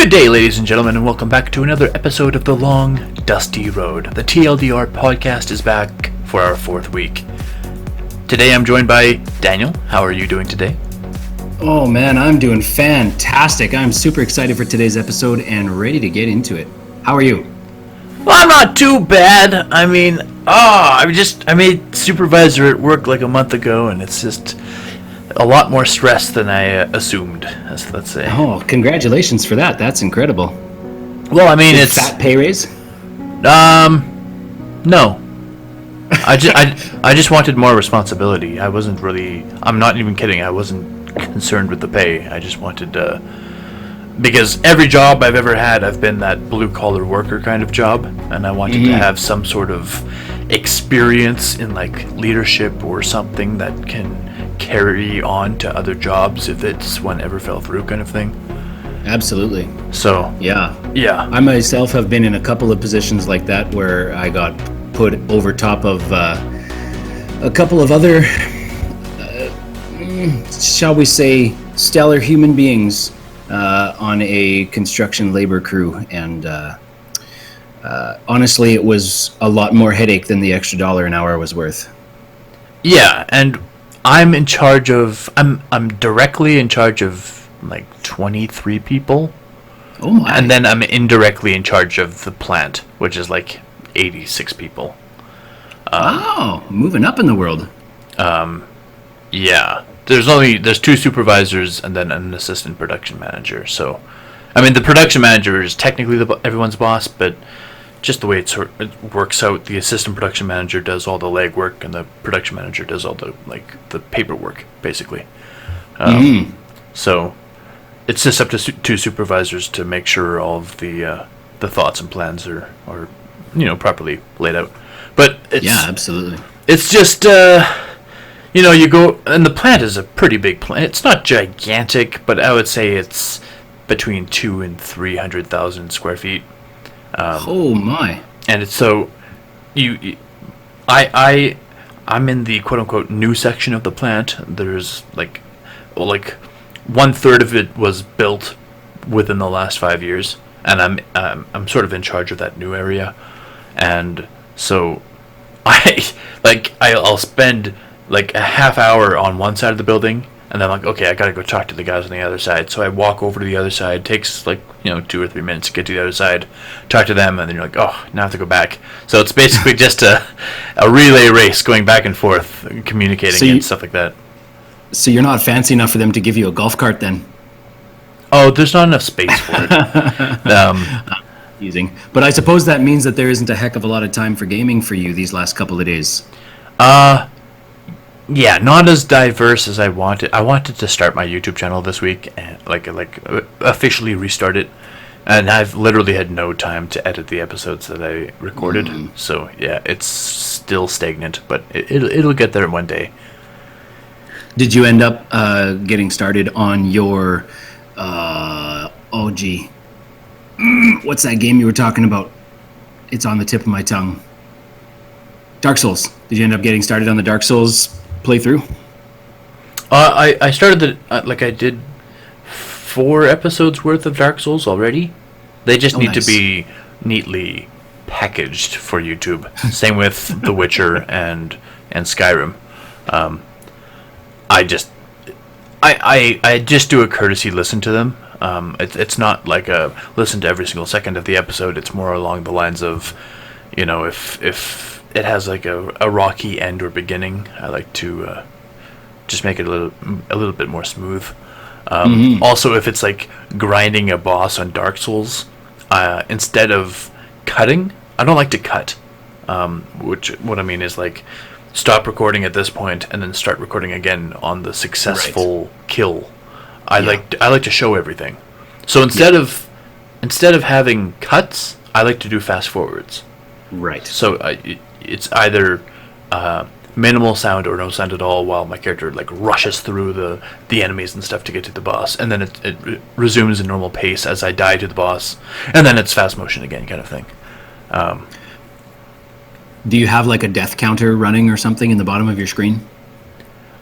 Good day, ladies and gentlemen, and welcome back to another episode of The Long, Dusty Road. The TLDR podcast is back for our fourth week. Today I'm joined by Daniel. How are you doing today? Oh man, I'm doing fantastic. I'm super excited for today's episode and ready to get into it. How are you? Well, I'm not too bad. I made supervisor at work like a month ago, and it's just a lot more stress than I assumed, let's say. Oh, congratulations for that. That's incredible. Well, I mean, Big it's fat pay raise? No. I just wanted more responsibility. I'm not even kidding. I wasn't concerned with the pay. I just wanted because every job I've ever had, I've been that blue-collar worker kind of job, and I wanted to have some sort of experience in like leadership or something that can carry on to other jobs if it's one ever fell through kind of thing. Absolutely. So Yeah. I myself have been in a couple of positions like that where I got put over top of a couple of other, shall we say, stellar human beings on a construction labor crew, and honestly, it was a lot more headache than the extra $1 an hour was worth. Yeah, and I'm directly in charge of like 23 people. Oh my. And then I'm indirectly in charge of the plant, which is like 86 people. Wow, moving up in the world. Yeah. There's two supervisors and then an assistant production manager. So, I mean, the production manager is technically everyone's boss, but just the way it works out, the assistant production manager does all the legwork, and the production manager does all the paperwork, basically. So, it's just up to two supervisors to make sure all of the thoughts and plans are properly laid out. But Yeah, absolutely. It's just you go, and the plant is a pretty big plant. It's not gigantic, but I would say it's between 200,000 and 300,000 square feet. Oh my! And it's so I'm in the quote unquote new section of the plant. There's like 1/3 of it was built within the last 5 years, and I'm sort of in charge of that new area, and so I'll spend like a half hour on one side of the building, and then okay, I gotta go talk to the guys on the other side. So I walk over to the other side. It takes 2 or 3 minutes to get to the other side, talk to them, and then you're like, oh, now I have to go back. So it's basically just a relay race going back and forth, communicating and stuff like that. So you're not fancy enough for them to give you a golf cart then? Oh, there's not enough space for it. Using, but I suppose that means that there isn't a heck of a lot of time for gaming for you these last couple of days. Yeah, not as diverse as I wanted. I wanted to start my YouTube channel this week and officially restart it, and I've literally had no time to edit the episodes that I recorded. So yeah, it's still stagnant, but it'll get there one day. Did you end up getting started on your what's that game you were talking about? It's on the tip of my tongue. Dark Souls. Did you end up getting started on the Dark Souls playthrough? I started I did 4 episodes worth of Dark Souls already. They just need to be neatly packaged for YouTube. Same with The Witcher and Skyrim. I just do a courtesy listen to them. It's not like a listen to every single second of the episode. It's more along the lines of, if it has like a rocky end or beginning, I like to just make it a little bit more smooth. Also, if it's like grinding a boss on Dark Souls, instead of cutting, I don't like to cut. What I mean is like stop recording at this point and then start recording again on the successful kill. I like to show everything. So instead of having cuts, I like to do fast forwards. Right. So it's either minimal sound or no sound at all while my character rushes through the enemies and stuff to get to the boss, and then it resumes in normal pace as I die to the boss, and then it's fast motion again, kind of thing. Do you have like a death counter running or something in the bottom of your screen?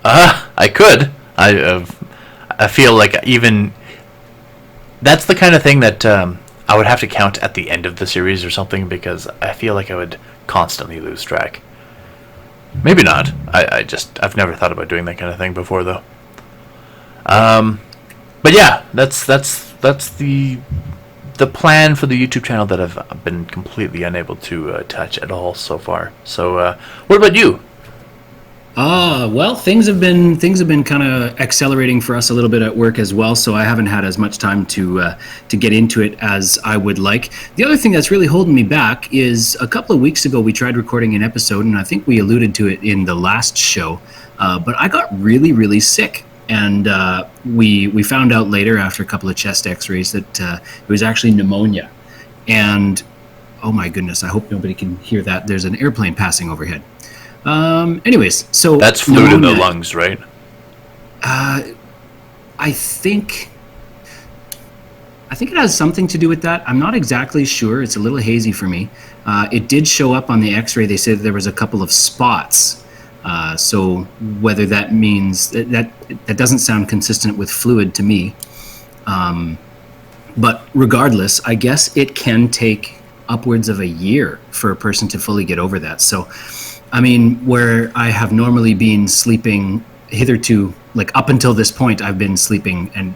I could. I feel like even That's the kind of thing that I would have to count at the end of the series or something, because I feel like I would constantly lose track. Maybe not. I've never thought about doing that kind of thing before, though. But yeah, that's the plan for the YouTube channel that I've been completely unable to touch at all so far. So, what about you? Well, things have been kind of accelerating for us a little bit at work as well, so I haven't had as much time to get into it as I would like. The other thing that's really holding me back is a couple of weeks ago we tried recording an episode, and I think we alluded to it in the last show, but I got really, really sick. And we found out later, after a couple of chest x-rays, that it was actually pneumonia. And, oh my goodness, I hope nobody can hear that. There's an airplane passing overhead. Anyways, so... That's fluid in the lungs, right? I think it has something to do with that. I'm not exactly sure. It's a little hazy for me. It did show up on the x-ray. They said there was a couple of spots. So whether that means... That doesn't sound consistent with fluid to me. But regardless, I guess it can take upwards of a year for a person to fully get over that. So... I mean, where I have normally been sleeping hitherto, like up until this point, I've been sleeping and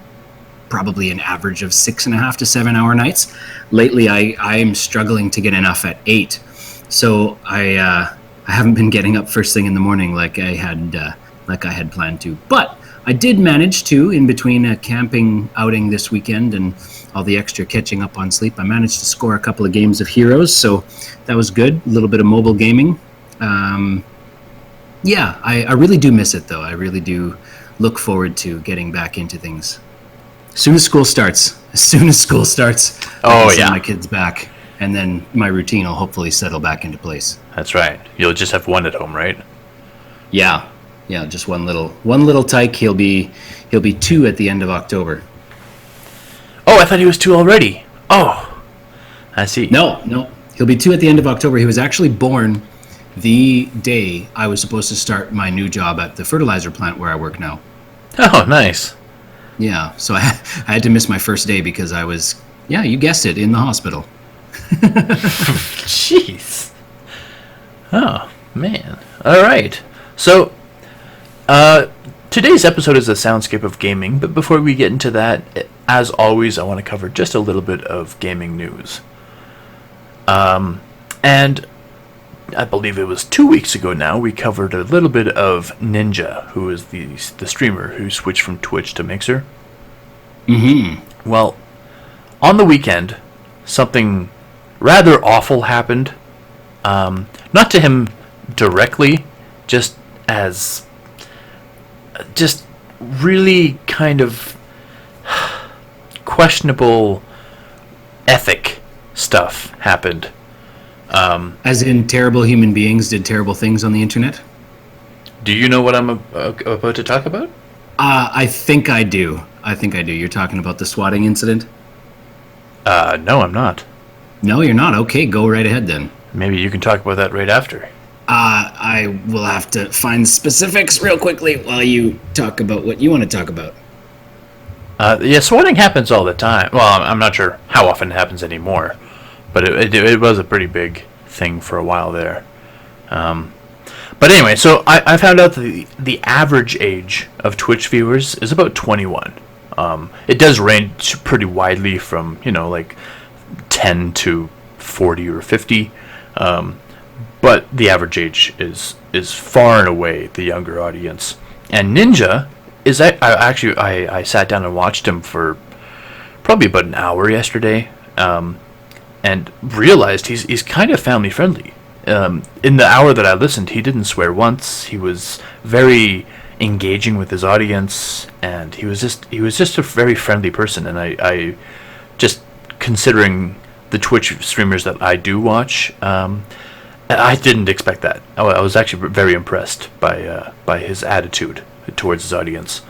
probably an average of 6.5 to 7 hour nights. Lately, I am struggling to get enough at 8. So I haven't been getting up first thing in the morning like I had planned to. But I did manage to, in between a camping outing this weekend and all the extra catching up on sleep, I managed to score a couple of games of Heroes. So that was good. A little bit of mobile gaming. Yeah, I really do miss it, though. I really do look forward to getting back into things. As soon as school starts, I can send my kids back, and then my routine will hopefully settle back into place. That's right. You'll just have one at home, right? Yeah, just one little tyke. He'll be 2 at the end of October. Oh, I thought he was 2 already. Oh, I see. No, he'll be 2 at the end of October. He was actually born the day I was supposed to start my new job at the fertilizer plant where I work now. Oh, nice. Yeah, so I had to miss my first day because I was, yeah, you guessed it, in the hospital. Jeez. Oh, man. All right. So, today's episode is a soundscape of gaming, but before we get into that, as always, I want to cover just a little bit of gaming news. And I believe it was 2 weeks ago now, we covered a little bit of Ninja, who is the streamer who switched from Twitch to Mixer. Mm-hmm. Well, on the weekend, something rather awful happened. Not to him directly, just really kind of questionable ethic stuff happened. As in, terrible human beings did terrible things on the internet? Do you know what I'm about to talk about? I think I do. You're talking about the swatting incident? No, I'm not. No, you're not? Okay, go right ahead then. Maybe you can talk about that right after. I will have to find specifics real quickly while you talk about what you want to talk about. Yeah, swatting happens all the time. Well, I'm not sure how often it happens anymore. But it was a pretty big thing for a while there. But anyway, so I found out that the average age of Twitch viewers is about 21. It does range pretty widely from, like 10 to 40 or 50. But the average age is far and away the younger audience. And Ninja is... I sat down and watched him for probably about an hour yesterday. And realized he's kind of family friendly. In the hour that I listened, he didn't swear once. He was very engaging with his audience, and he was just a very friendly person. And I just, considering the Twitch streamers that I do watch, I didn't expect that. I was actually very impressed by his attitude towards his audience,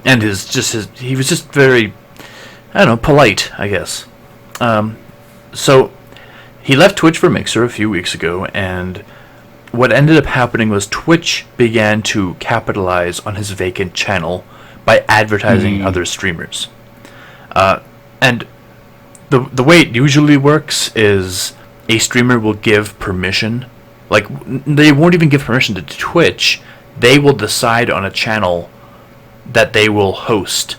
and he was just very, I don't know, polite, I guess. So, he left Twitch for Mixer a few weeks ago, and what ended up happening was Twitch began to capitalize on his vacant channel by advertising other streamers. And the way it usually works is a streamer will give permission. Like, they won't even give permission to Twitch. They will decide on a channel that they will host,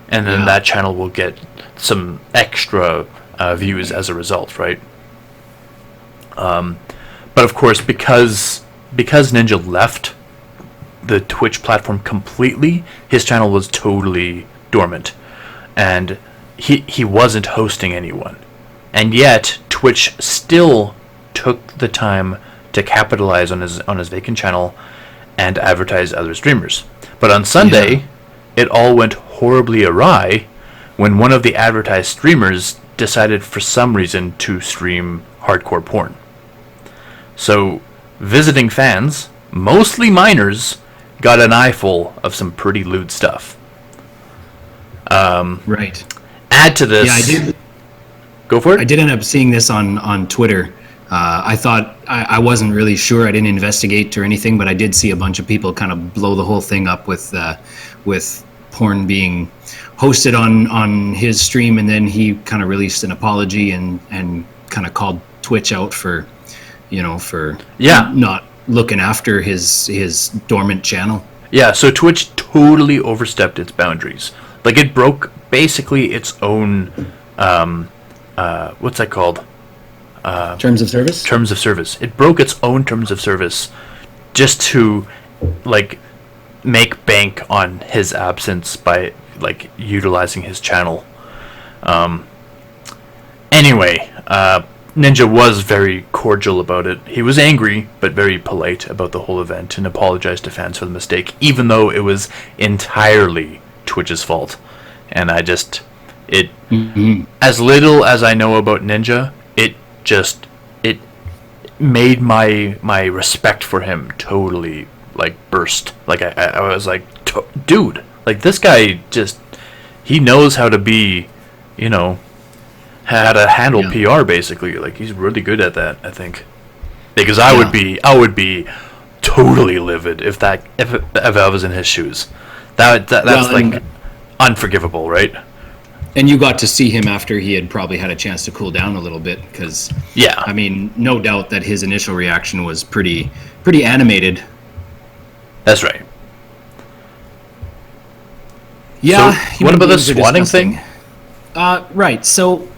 and then that channel will get some extra views as a result, right? But of course, because Ninja left the Twitch platform completely, his channel was totally dormant, and he wasn't hosting anyone, and yet Twitch still took the time to capitalize on his vacant channel and advertise other streamers. But on Sunday, it all went horribly awry when one of the advertised streamers decided for some reason to stream hardcore porn. So visiting fans, mostly minors, got an eyeful of some pretty lewd stuff. Right. Add to this... Yeah, I did. Go for it. I did end up seeing this on Twitter. I thought I wasn't really sure. I didn't investigate or anything, but I did see a bunch of people kind of blow the whole thing up with porn being hosted on his stream, and then he kind of released an apology and kind of called Twitch out for not looking after his dormant channel. Yeah, so Twitch totally overstepped its boundaries. Like, it broke basically its own what's that called? Terms of service? Terms of service. It broke its own terms of service just to, like, make bank on his absence by, like, utilizing his channel. Anyway, Ninja was very cordial about it. He was angry, but very polite about the whole event and apologized to fans for the mistake, even though it was entirely Twitch's fault. And I just... As little as I know about Ninja, it made my respect for him totally, like, burst. Like, I was like, dude, like, this guy just, he knows how to be, how to handle PR, basically. Like, he's really good at that, I think. Because I would be totally livid if I was in his shoes. That's like unforgivable, right? And you got to see him after he had probably had a chance to cool down a little bit, because I mean, no doubt that his initial reaction was pretty animated. That's right. Yeah. So what about the swatting thing? Right. So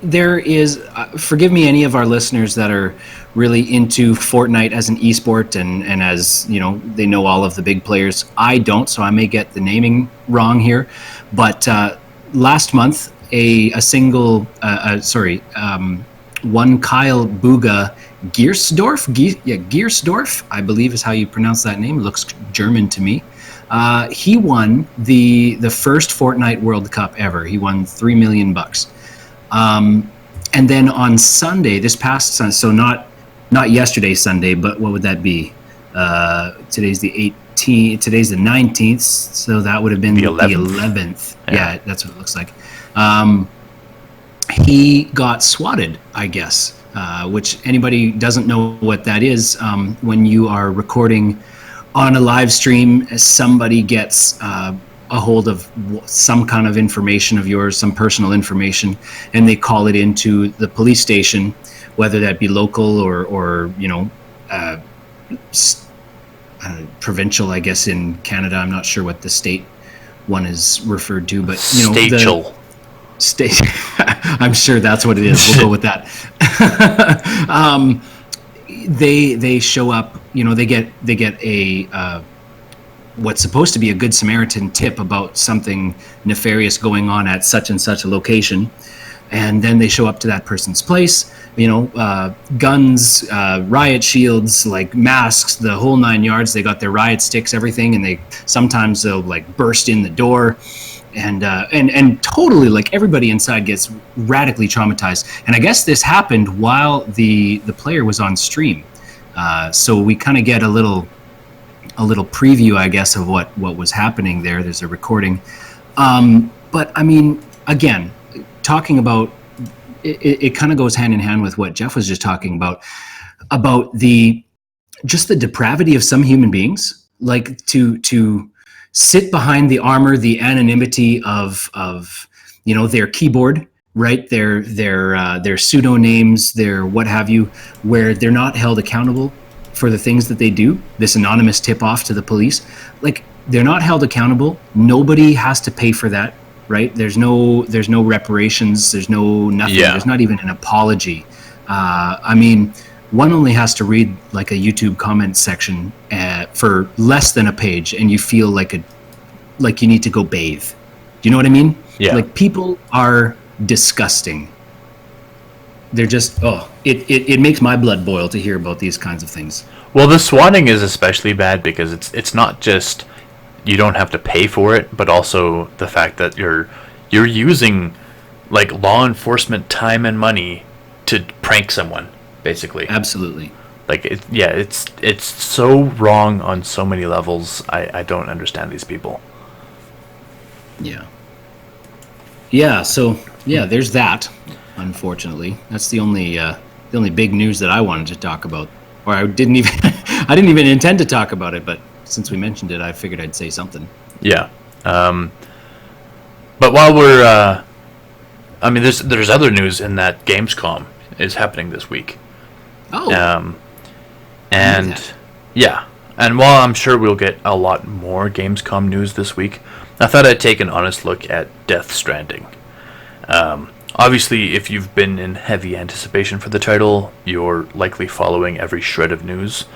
there is, forgive me any of our listeners that are really into Fortnite as an esport and as, they know all of the big players. I don't, so I may get the naming wrong here. But last month, one Kyle Buga Giersdorf, I believe is how you pronounce that name. It looks German to me. He won the first Fortnite World Cup ever. He won $3 million. And then on Sunday, this past Sunday, so not yesterday Sunday, but what would that be? Today's the 18th. Today's the 19th, so that would have been the 11th. Yeah, that's what it looks like. He got swatted, I guess, which anybody doesn't know what that is. When you are recording on a live stream, somebody gets a hold of some kind of information of yours, some personal information, and they call it into the police station, whether that be local or provincial, I guess, in Canada. I'm not sure what the state one is referred to, but Stateful. State. I'm sure that's what it is. We'll go with that. They show up. They get a what's supposed to be a Good Samaritan tip about something nefarious going on at such and such a location, and then they show up to that person's place. Guns, riot shields, like masks, the whole 9 yards. They got their riot sticks, everything, and they'll like burst in the door, and totally, like, everybody inside gets radically traumatized. And I guess this happened while the player was on stream, so we kind of get a little preview, I guess, of what was happening there. There's a recording, but I mean, again, talking about. It kind of goes hand in hand with what Jeff was just talking about the depravity of some human beings, like to sit behind the armor, the anonymity of their keyboard, right? Their pseudo names, their what have you, where they're not held accountable for the things that they do. This anonymous tip off to the police, like they're not held accountable. Nobody has to pay for that, right? There's no reparations. There's no nothing. Yeah. There's not even an apology. I mean, one only has to read like a YouTube comment section for less than a page, and you feel like you need to go bathe. Do you know what I mean? Yeah. Like, people are disgusting. They're just, it makes my blood boil to hear about these kinds of things. Well, the swatting is especially bad because it's not just you don't have to pay for it, but also the fact that you're using like law enforcement time and money to prank someone, basically. Absolutely. Like it's so wrong on so many levels. I don't understand these people. Yeah. Yeah. So yeah, there's that. Unfortunately, that's the only big news that I wanted to talk about, or I didn't even intend to talk about it, but since we mentioned it, I figured I'd say something. Yeah. But while we're, I mean, there's other news in that Gamescom is happening this week. Oh. And yeah, and while I'm sure we'll get a lot more Gamescom news this week, I thought I'd take an honest look at Death Stranding. Obviously, if you've been in heavy anticipation for the title, you're likely following every shred of news.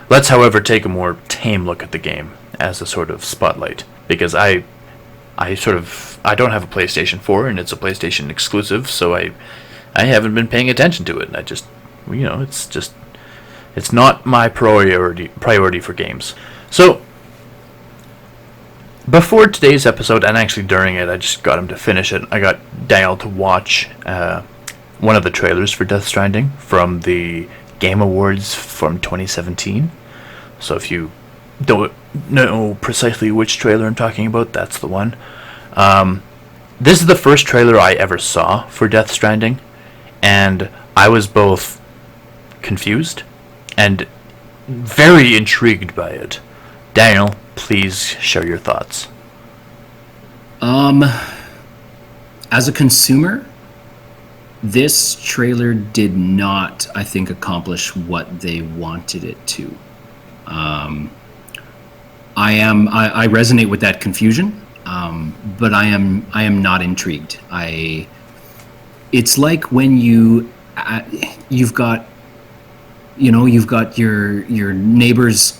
Let's, however, take a more tame look at the game as a sort of spotlight, because I don't have a PlayStation 4 and it's a PlayStation exclusive, so I haven't been paying attention to it. And I just, it's not my priority for games. So before today's episode, and actually during it, I just got him to finish it. I got Daniel to watch one of the trailers for Death Stranding from the Game Awards from 2017. So if you don't know precisely which trailer I'm talking about, that's the one. This is the first trailer I ever saw for Death Stranding, and I was both confused and very intrigued by it. Daniel, please share your thoughts. As a consumer, this trailer did not, I think, accomplish what they wanted it to. I resonate with that confusion, but I am not intrigued. It's like when you've got your neighbor's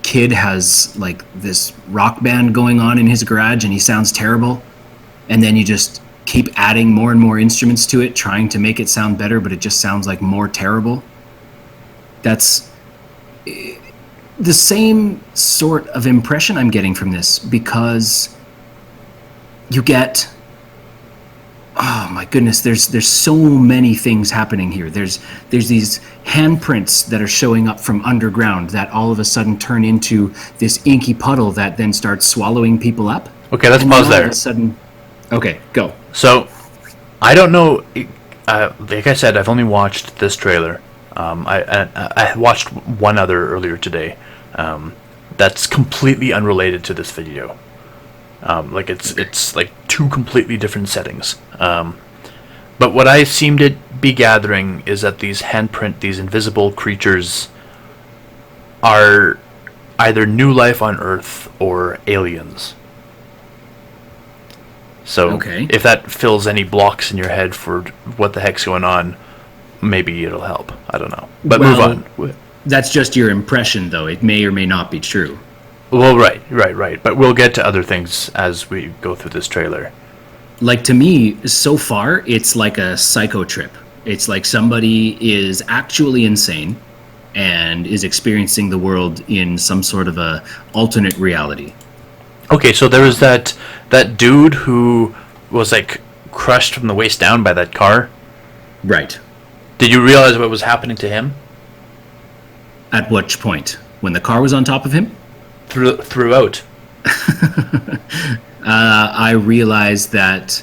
kid has like this rock band going on in his garage and he sounds terrible, and then you just keep adding more and more instruments to it, trying to make it sound better, but it just sounds like more terrible. That's the same sort of impression I'm getting from this, because you get, oh my goodness, there's so many things happening here. There's these handprints that are showing up from underground that all of a sudden turn into this inky puddle that then starts swallowing people up. Okay, let's pause there. All of a sudden, okay, go. So, I don't know. Like I said, I've only watched this trailer. I watched one other earlier today. That's completely unrelated to this video. Like it's like two completely different settings. But what I seem to be gathering is that these invisible creatures, are either new life on Earth or aliens. So okay. If that fills any blocks in your head for what the heck's going on, maybe it'll help. I don't know. But move on. That's just your impression, though. It may or may not be true. Well, right. But we'll get to other things as we go through this trailer. Like, to me, so far, it's like a psycho trip. It's like somebody is actually insane and is experiencing the world in some sort of a alternate reality. Okay, so there was that dude who was like crushed from the waist down by that car. Right. Did you realize what was happening to him? At which point? When the car was on top of him? Throughout. I realized that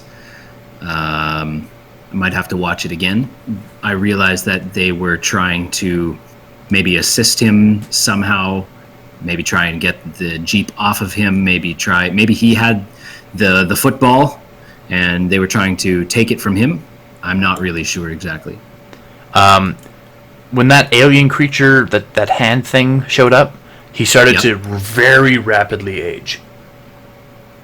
I might have to watch it again. I realized that they were trying to maybe assist him somehow, maybe try and get the Jeep off of him, maybe he had the football and they were trying to take it from him. I'm not really sure exactly. When that alien creature, that hand thing showed up, he started to very rapidly age.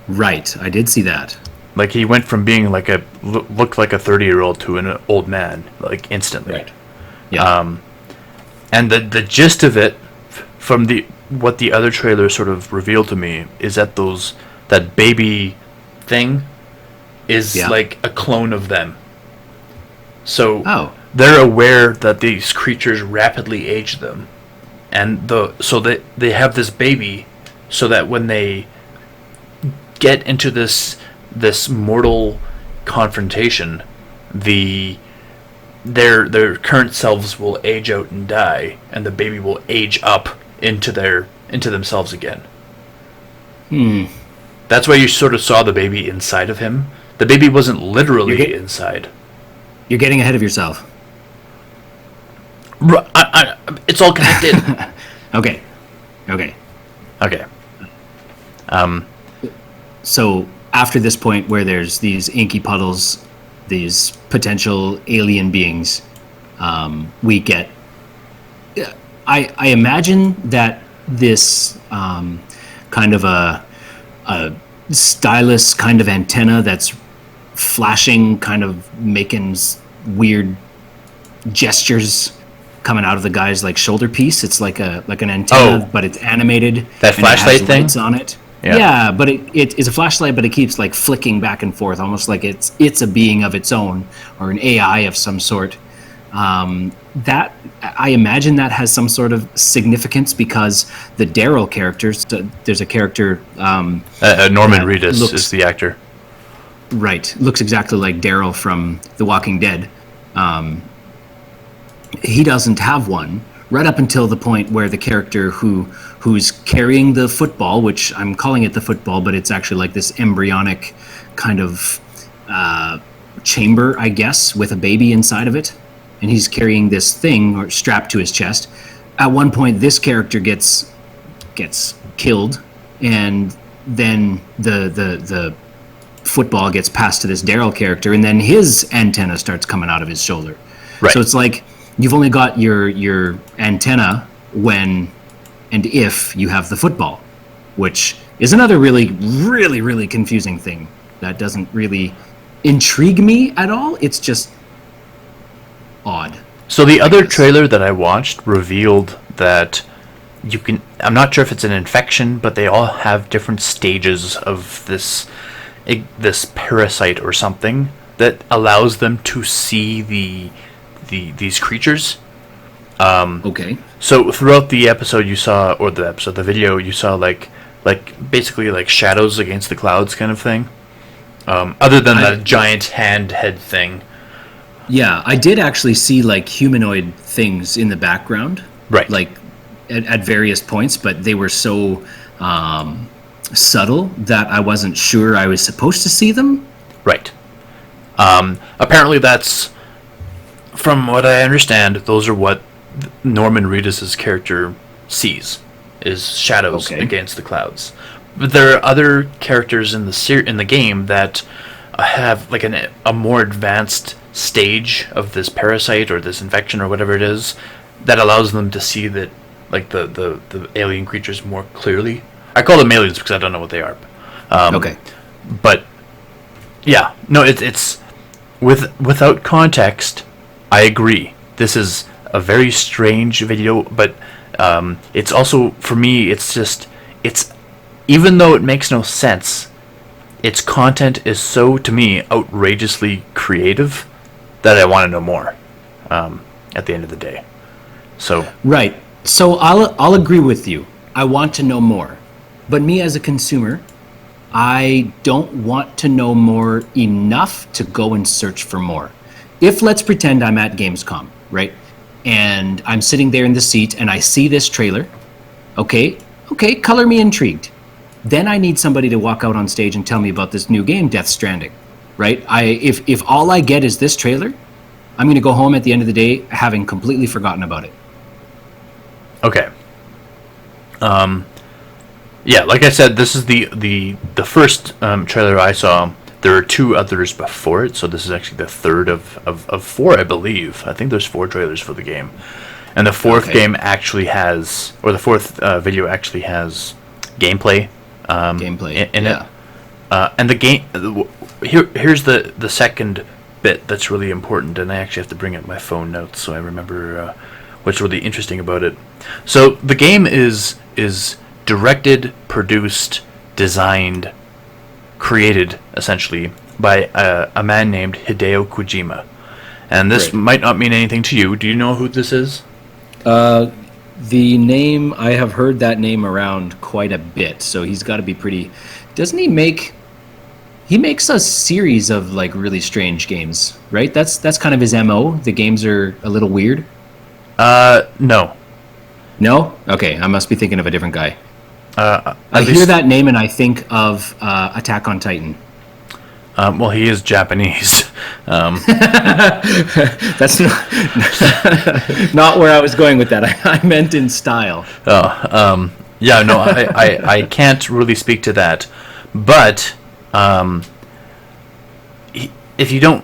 Right, I did see that. Like, he went from being like looked like a 30-year-old to an old man, like, instantly. Right. Yeah. And the gist of it, from what the other trailer sort of revealed to me, is that that baby thing is like a clone of them. So they're aware that these creatures rapidly age them, and they have this baby, so that when they get into this mortal confrontation, their current selves will age out and die, and the baby will age up into themselves again. That's why you sort of saw the baby inside of him. The baby wasn't literally inside. You're getting ahead of yourself. It's all connected. Okay. So after this point where there's these inky puddles, these potential alien beings, we get... I imagine that this kind of a stylus kind of antenna that's flashing, kind of making weird gestures coming out of the guy's like shoulder piece. It's like an antenna, but it's animated. That flashlight thing on it. Yeah, but it is a flashlight, but it keeps like flicking back and forth, almost like it's a being of its own, or an AI of some sort. That, I imagine, that has some sort of significance, because the Daryl characters, there's a character... Norman Reedus is the actor. Right. Looks exactly like Daryl from The Walking Dead. He doesn't have one, right up until the point where the character who's carrying the football, which I'm calling it the football, but it's actually like this embryonic kind of chamber, I guess, with a baby inside of it. And he's carrying this thing or strapped to his chest. At one point, this character gets killed, and then the football gets passed to this Daryl character, and then his antenna starts coming out of his shoulder. Right. So it's like you've only got your antenna when and if you have the football, which is another really, really, really confusing thing that doesn't really intrigue me at all. It's just odd. So the other trailer that I watched revealed that I'm not sure if it's an infection, but they all have different stages of this parasite or something that allows them to see these creatures. Okay. So throughout the episode you saw, or the video you saw, like basically like shadows against the clouds kind of thing. Other than that giant head thing. Yeah, I did actually see like humanoid things in the background. Right. Like at various points, but they were so subtle that I wasn't sure I was supposed to see them. Right. Apparently that's, from what I understand, those are what Norman Reedus' character sees, is shadows against the clouds. But there are other characters in the game that have like a more advanced stage of this parasite or this infection or whatever it is that allows them to see that, like, the alien creatures more clearly. I call them aliens because I don't know what they are. But yeah, no, it's without context. I agree. This is a very strange video, but it's also, for me, it's even though it makes no sense, its content is so, to me, outrageously creative that I want to know more at the end of the day. So right. So I'll agree with you. I want to know more. But me as a consumer, I don't want to know more enough to go and search for more. If, let's pretend I'm at Gamescom, right? And I'm sitting there in the seat and I see this trailer. Okay, color me intrigued. Then I need somebody to walk out on stage and tell me about this new game, Death Stranding, right? If all I get is this trailer, I'm going to go home at the end of the day having completely forgotten about it. Okay. Yeah, like I said, this is the first trailer I saw There are two others before it, so this is actually the third of four, I believe. I think there's 4 trailers for the game. And the fourth game actually has, or the fourth video actually has gameplay. In it. And the game, here's the second bit that's really important, and I actually have to bring up my phone notes so I remember what's really interesting about it. So the game is directed, produced, designed, created essentially by a man named Hideo Kojima, and this might not mean anything to you. Do you know who this is? The name, I have heard that name around quite a bit, so he's got to be pretty. Doesn't he make? He makes a series of like really strange games, right? That's kind of his MO. The games are a little weird. No. No? Okay, I must be thinking of a different guy. I least, hear that name and I think of Attack on Titan. Well, he is Japanese. That's not where I was going with that. I meant in style. Yeah, no, I can't really speak to that. But if you're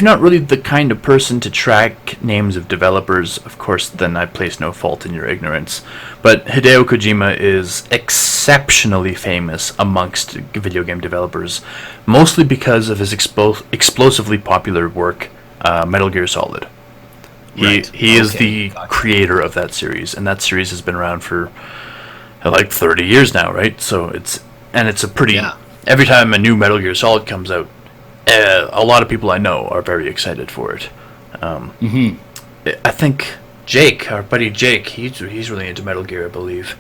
not really the kind of person to track names of developers, of course, then I place no fault in your ignorance. But Hideo Kojima is exceptionally famous amongst video game developers, mostly because of his explosively popular work, Metal Gear Solid. He is the creator of that series, and that series has been around for like 30 years now, right? So it's a pretty... Yeah. Every time a new Metal Gear Solid comes out, a lot of people I know are very excited for it. I think Jake, our buddy Jake, he's really into Metal Gear, I believe.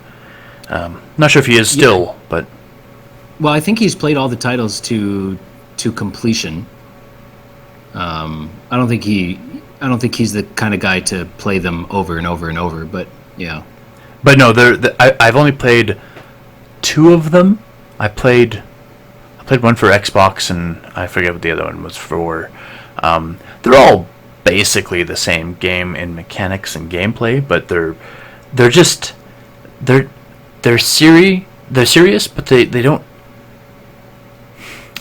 Not sure if he is still, but... Well, I think he's played all the titles to completion. I don't think he's the kind of guy to play them over and over and over, but yeah. But no, I've only played 2 of them. I played one for Xbox, and I forget what the other one was for. They're all basically the same game in mechanics and gameplay, but they're serious, but they don't.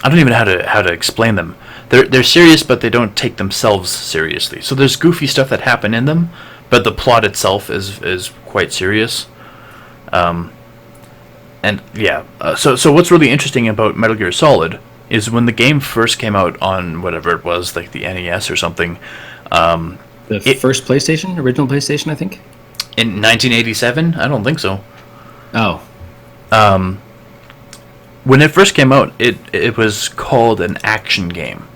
I don't even know how to explain them. They're serious, but they don't take themselves seriously. So there's goofy stuff that happen in them, but the plot itself is quite serious. And yeah, so what's really interesting about Metal Gear Solid is when the game first came out on whatever it was, like the NES or something. First PlayStation, original PlayStation, I think. In 1987, I don't think so. Oh. When it first came out, it was called an action game,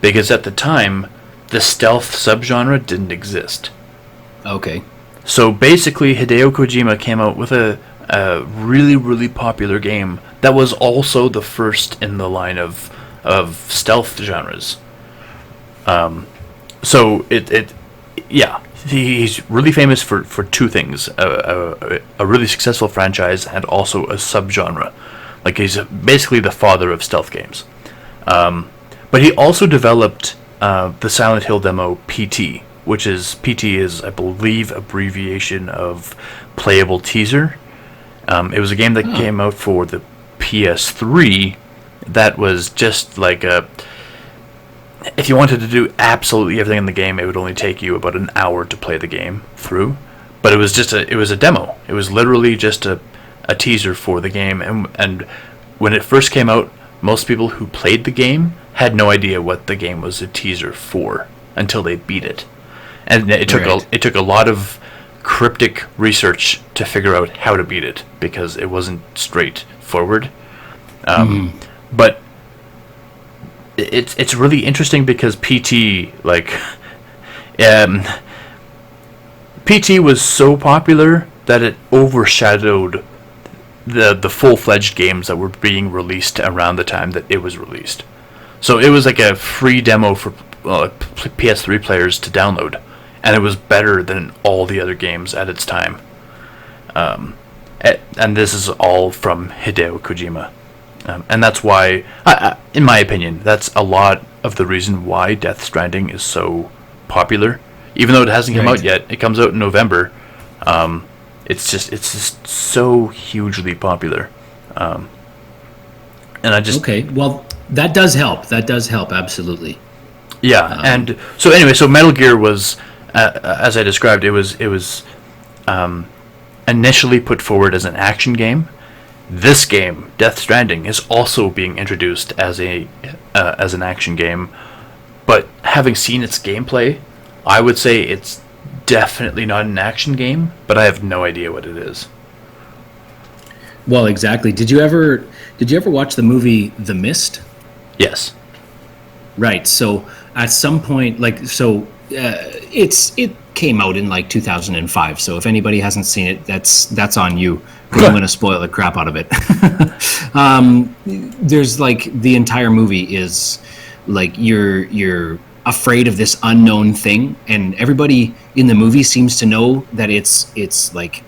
because at the time the stealth subgenre didn't exist. Okay. So basically, Hideo Kojima came out with a really, really popular game that was also the first in the line of stealth genres. So he's really famous for 2 things: a really successful franchise and also a subgenre. Like, he's basically the father of stealth games. But he also developed the Silent Hill demo PT, which is I believe, abbreviation of playable teaser. It was a game that came out for the PS3 that was just like if you wanted to do absolutely everything in the game, it would only take you about an hour to play the game through. But it was just a demo. It was literally just a teaser for the game. And when it first came out, most people who played the game had no idea what the game was a teaser for until they beat it. And it took a lot of cryptic research to figure out how to beat it, because it wasn't straightforward. But it's really interesting because PT PT was so popular that it overshadowed the full-fledged games that were being released around the time that it was released. So it was like a free demo for PS3 players to download, and it was better than all the other games at its time. And this is all from Hideo Kojima. And that's why, in my opinion, that's a lot of the reason why Death Stranding is so popular. Even though it hasn't come out yet, it comes out in November. It's just so hugely popular. And I just... Okay, well, That does help. That does help, absolutely. Yeah, and so anyway, so Metal Gear was, as I described, it was initially put forward as an action game. This game, Death Stranding, is also being introduced as an action game, but having seen its gameplay, I would say it's definitely not an action game, but I have no idea what it is. Well, exactly. Did you ever watch the movie The Mist? Yes. Right. So at some point, it came out in like 2005. So if anybody hasn't seen it, that's on you. 'Cause I'm going to spoil the crap out of it. There's like the entire movie is like you're afraid of this unknown thing, and everybody in the movie seems to know that it's like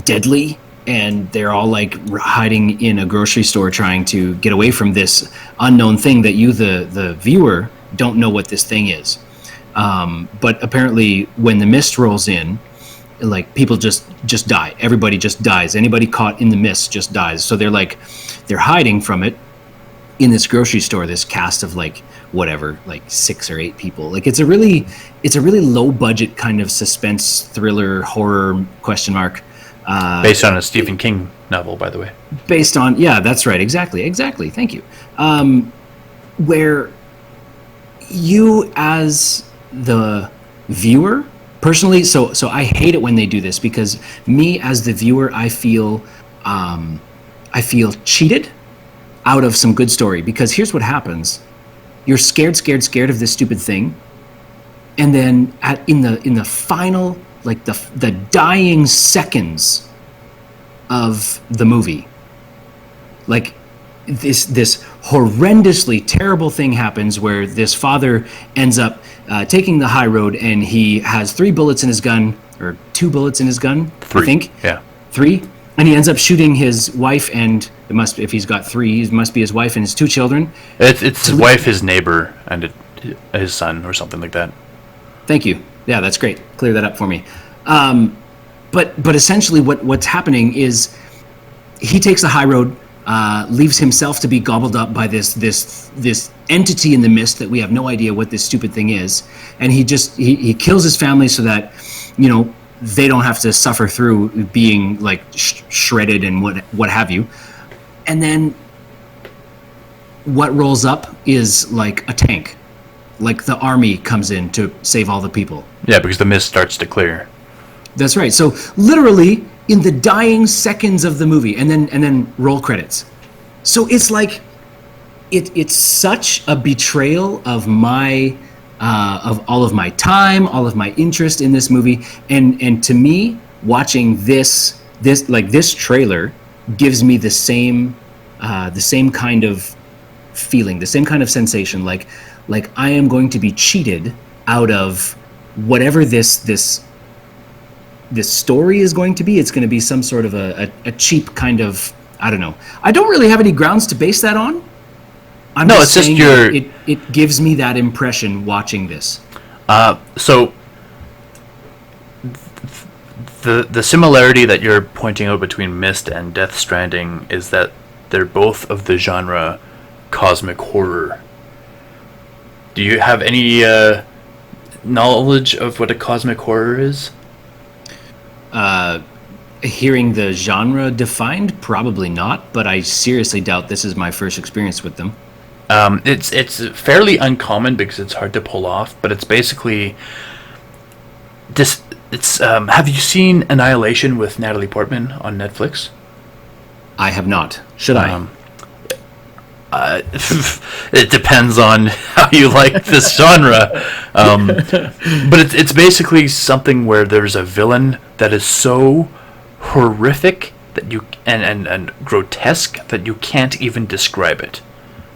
deadly, and they're all like hiding in a grocery store trying to get away from this unknown thing that you, the viewer, don't know what this thing is. But apparently, when the mist rolls in, like people just die. Everybody just dies. Anybody caught in the mist just dies. So they're hiding from it in this grocery store. This cast of like whatever, like 6 or 8 people. Like it's a really low budget kind of suspense thriller horror question mark. Based on a Stephen King novel, by the way. Based on, yeah, that's right, exactly. Thank you. Where you as the viewer, personally, so I hate it when they do this, because me as the viewer, I feel cheated out of some good story, because here's what happens. You're scared of this stupid thing, and then in the final, like the dying seconds of the movie, like this horrendously terrible thing happens where this father ends up taking the high road, and he has 3 bullets in his gun, or 2 bullets in his gun, 3. I think. Yeah. 3, and he ends up shooting his wife, and if he's got 3, it must be his wife and his 2 children. It's his wife, his neighbor, and his son, or something like that. Thank you. Yeah, that's great. Clear that up for me. But essentially what's happening is he takes the high road, leaves himself to be gobbled up by this entity in the mist that we have no idea what this stupid thing is, and he kills his family so that, they don't have to suffer through being like shredded and what have you. And then what rolls up is like a tank, like the army comes in to save all the people. Yeah, because the mist starts to clear. That's right. So literally in the dying seconds of the movie, and then roll credits. So it's like it's such a betrayal of my of all of my time, all of my interest in this movie, and to me, watching this trailer gives me the same kind of feeling, the same kind of sensation, like I am going to be cheated out of whatever this story is going to be. It's going to be some sort of a cheap kind of, I don't know. I don't really have any grounds to base that on. It's just it gives me that impression watching this. So the similarity that you're pointing out between Myst and Death Stranding is that they're both of the genre cosmic horror. Do you have any knowledge of what a cosmic horror is? Hearing the genre defined, probably not, but I seriously doubt this is my first experience with them. It's fairly uncommon because it's hard to pull off, but it's basically this. It's have you seen Annihilation with Natalie Portman on Netflix? I have not. Should I? It depends on how you like this genre, but it's basically something where there's a villain that is so horrific that you and grotesque that you can't even describe it.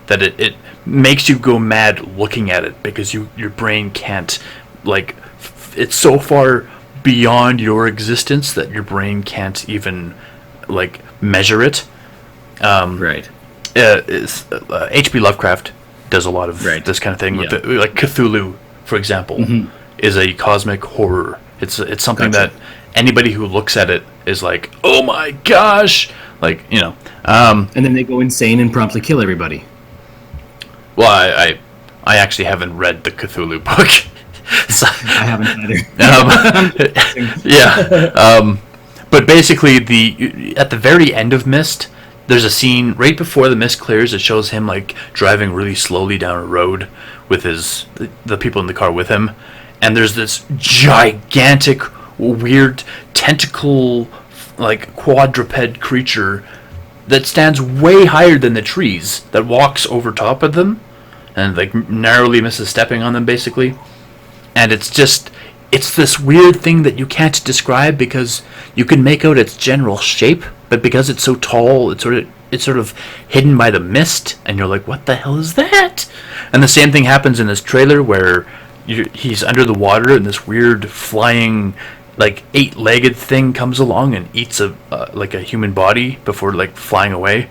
That it makes you go mad looking at it because your brain can't, like, it's so far beyond your existence that your brain can't even, like, measure it. Right. H.P. Lovecraft does a lot of this kind of thing. Yeah. Like Cthulhu, for example, is a cosmic horror. It's something that anybody who looks at it is like, oh my gosh, like, and then they go insane and promptly kill everybody. Well, I actually haven't read the Cthulhu book. So, I haven't either. yeah. But basically, at the very end of Mist, there's a scene right before the mist clears. It shows him like driving really slowly down a road with the people in the car with him, and there's this gigantic, weird tentacle, like quadruped creature that stands way higher than the trees that walks over top of them, and like narrowly misses stepping on them, basically. And it's this weird thing that you can't describe because you can make out its general shape, but because it's so tall, it's sort of hidden by the mist, and you're like, what the hell is that? And the same thing happens in this trailer where he's under the water and this weird flying, like 8-legged thing comes along and eats like a human body before like flying away.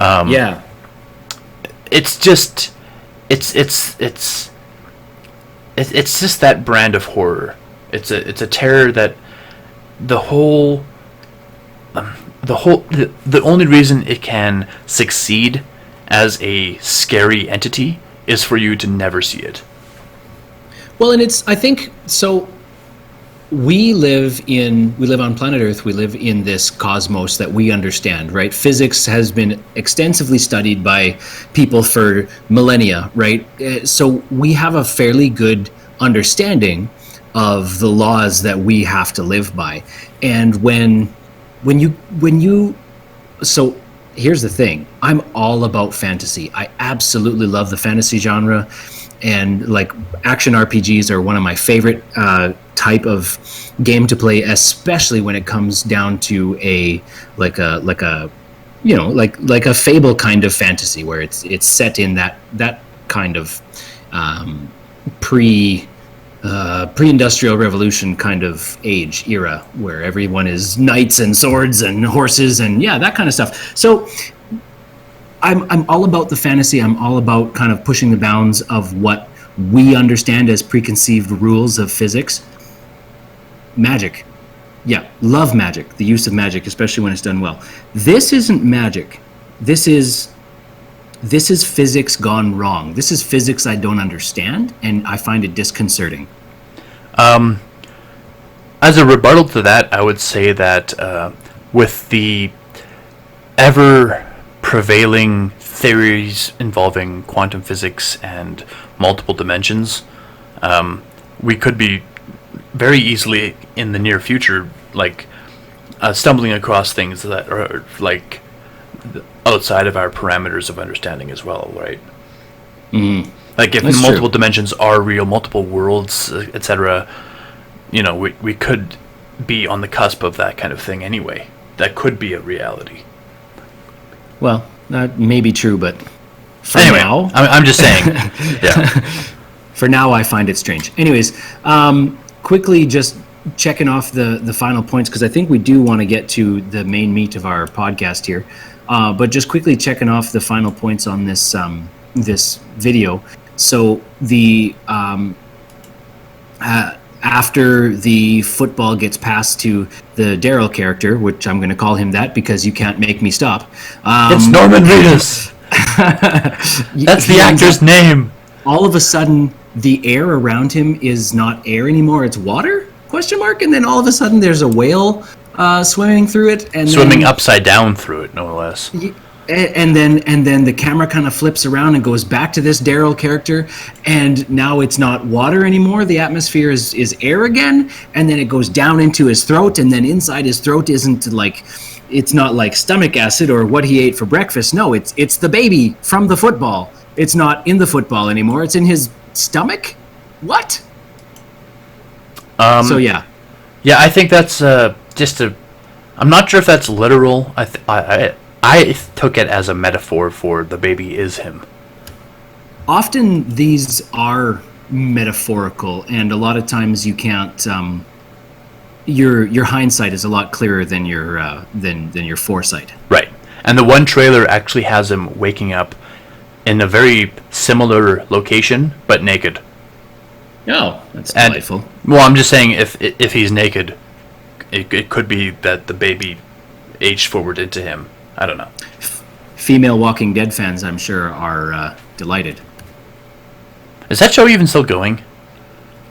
Yeah, it's just it's just that brand of horror. It's a terror that the only reason it can succeed as a scary entity is for you to never see it. Well, and I think so. We live on planet Earth. We live in this cosmos that we understand, right? Physics has been extensively studied by people for millennia, right? So we have a fairly good understanding of the laws that we have to live by. And when you so here's the thing. I'm all about fantasy. I absolutely love the fantasy genre, and like action RPGs are one of my favorite type of game to play, especially when it comes down to a fable kind of fantasy where it's set in that kind of pre-industrial revolution kind of era where everyone is knights and swords and horses and that kind of stuff. So I'm all about the fantasy. I'm all about kind of pushing the bounds of what we understand as preconceived rules of physics. Magic. Yeah, love magic, the use of magic, especially when it's done well. This isn't magic. This is physics gone wrong. This is physics I don't understand, and I find it disconcerting. As a rebuttal to that, I would say that with the ever prevailing theories involving quantum physics and multiple dimensions, we could be very easily in the near future like stumbling across things that are like outside of our parameters of understanding as well, right? Mm-hmm. Like if That's multiple true. dimensions are real, multiple worlds, etc., we could be on the cusp of that kind of thing anyway. That could be a reality. Well, that may be true, but for Anyway, now, I'm just saying. Yeah. for now, I find it strange. Anyways, quickly just checking off the final points, because I think we do want to get to the main meat of our podcast here. But just quickly checking off the final points on this this video. So the after the football gets passed to the Daryl character, which I'm going to call him that because you can't make me stop. It's Norman Reedus. That's the actor's name. All of a sudden, the air around him is not air anymore; it's water? ? And then all of a sudden, there's a whale swimming through it, and Swimming upside down through it, no less. And then the camera kind of flips around and goes back to this Daryl character, and now it's not water anymore. The atmosphere is air again, and then it goes down into his throat, and then inside his throat isn't like, it's not like stomach acid or what he ate for breakfast. No, it's the baby from the football. It's not in the football anymore. It's in his stomach. What? So yeah. Yeah, I think that's just a. I'm not sure if that's literal. I took it as a metaphor for the baby is him. Often these are metaphorical, and a lot of times you can't. Your hindsight is a lot clearer than your foresight. Right, and the one trailer actually has him waking up in a very similar location, but naked. Oh, that's delightful. Well, I'm just saying, if he's naked, it could be that the baby aged forward into him. I don't know. Female Walking Dead fans, I'm sure, are delighted. Is that show even still going?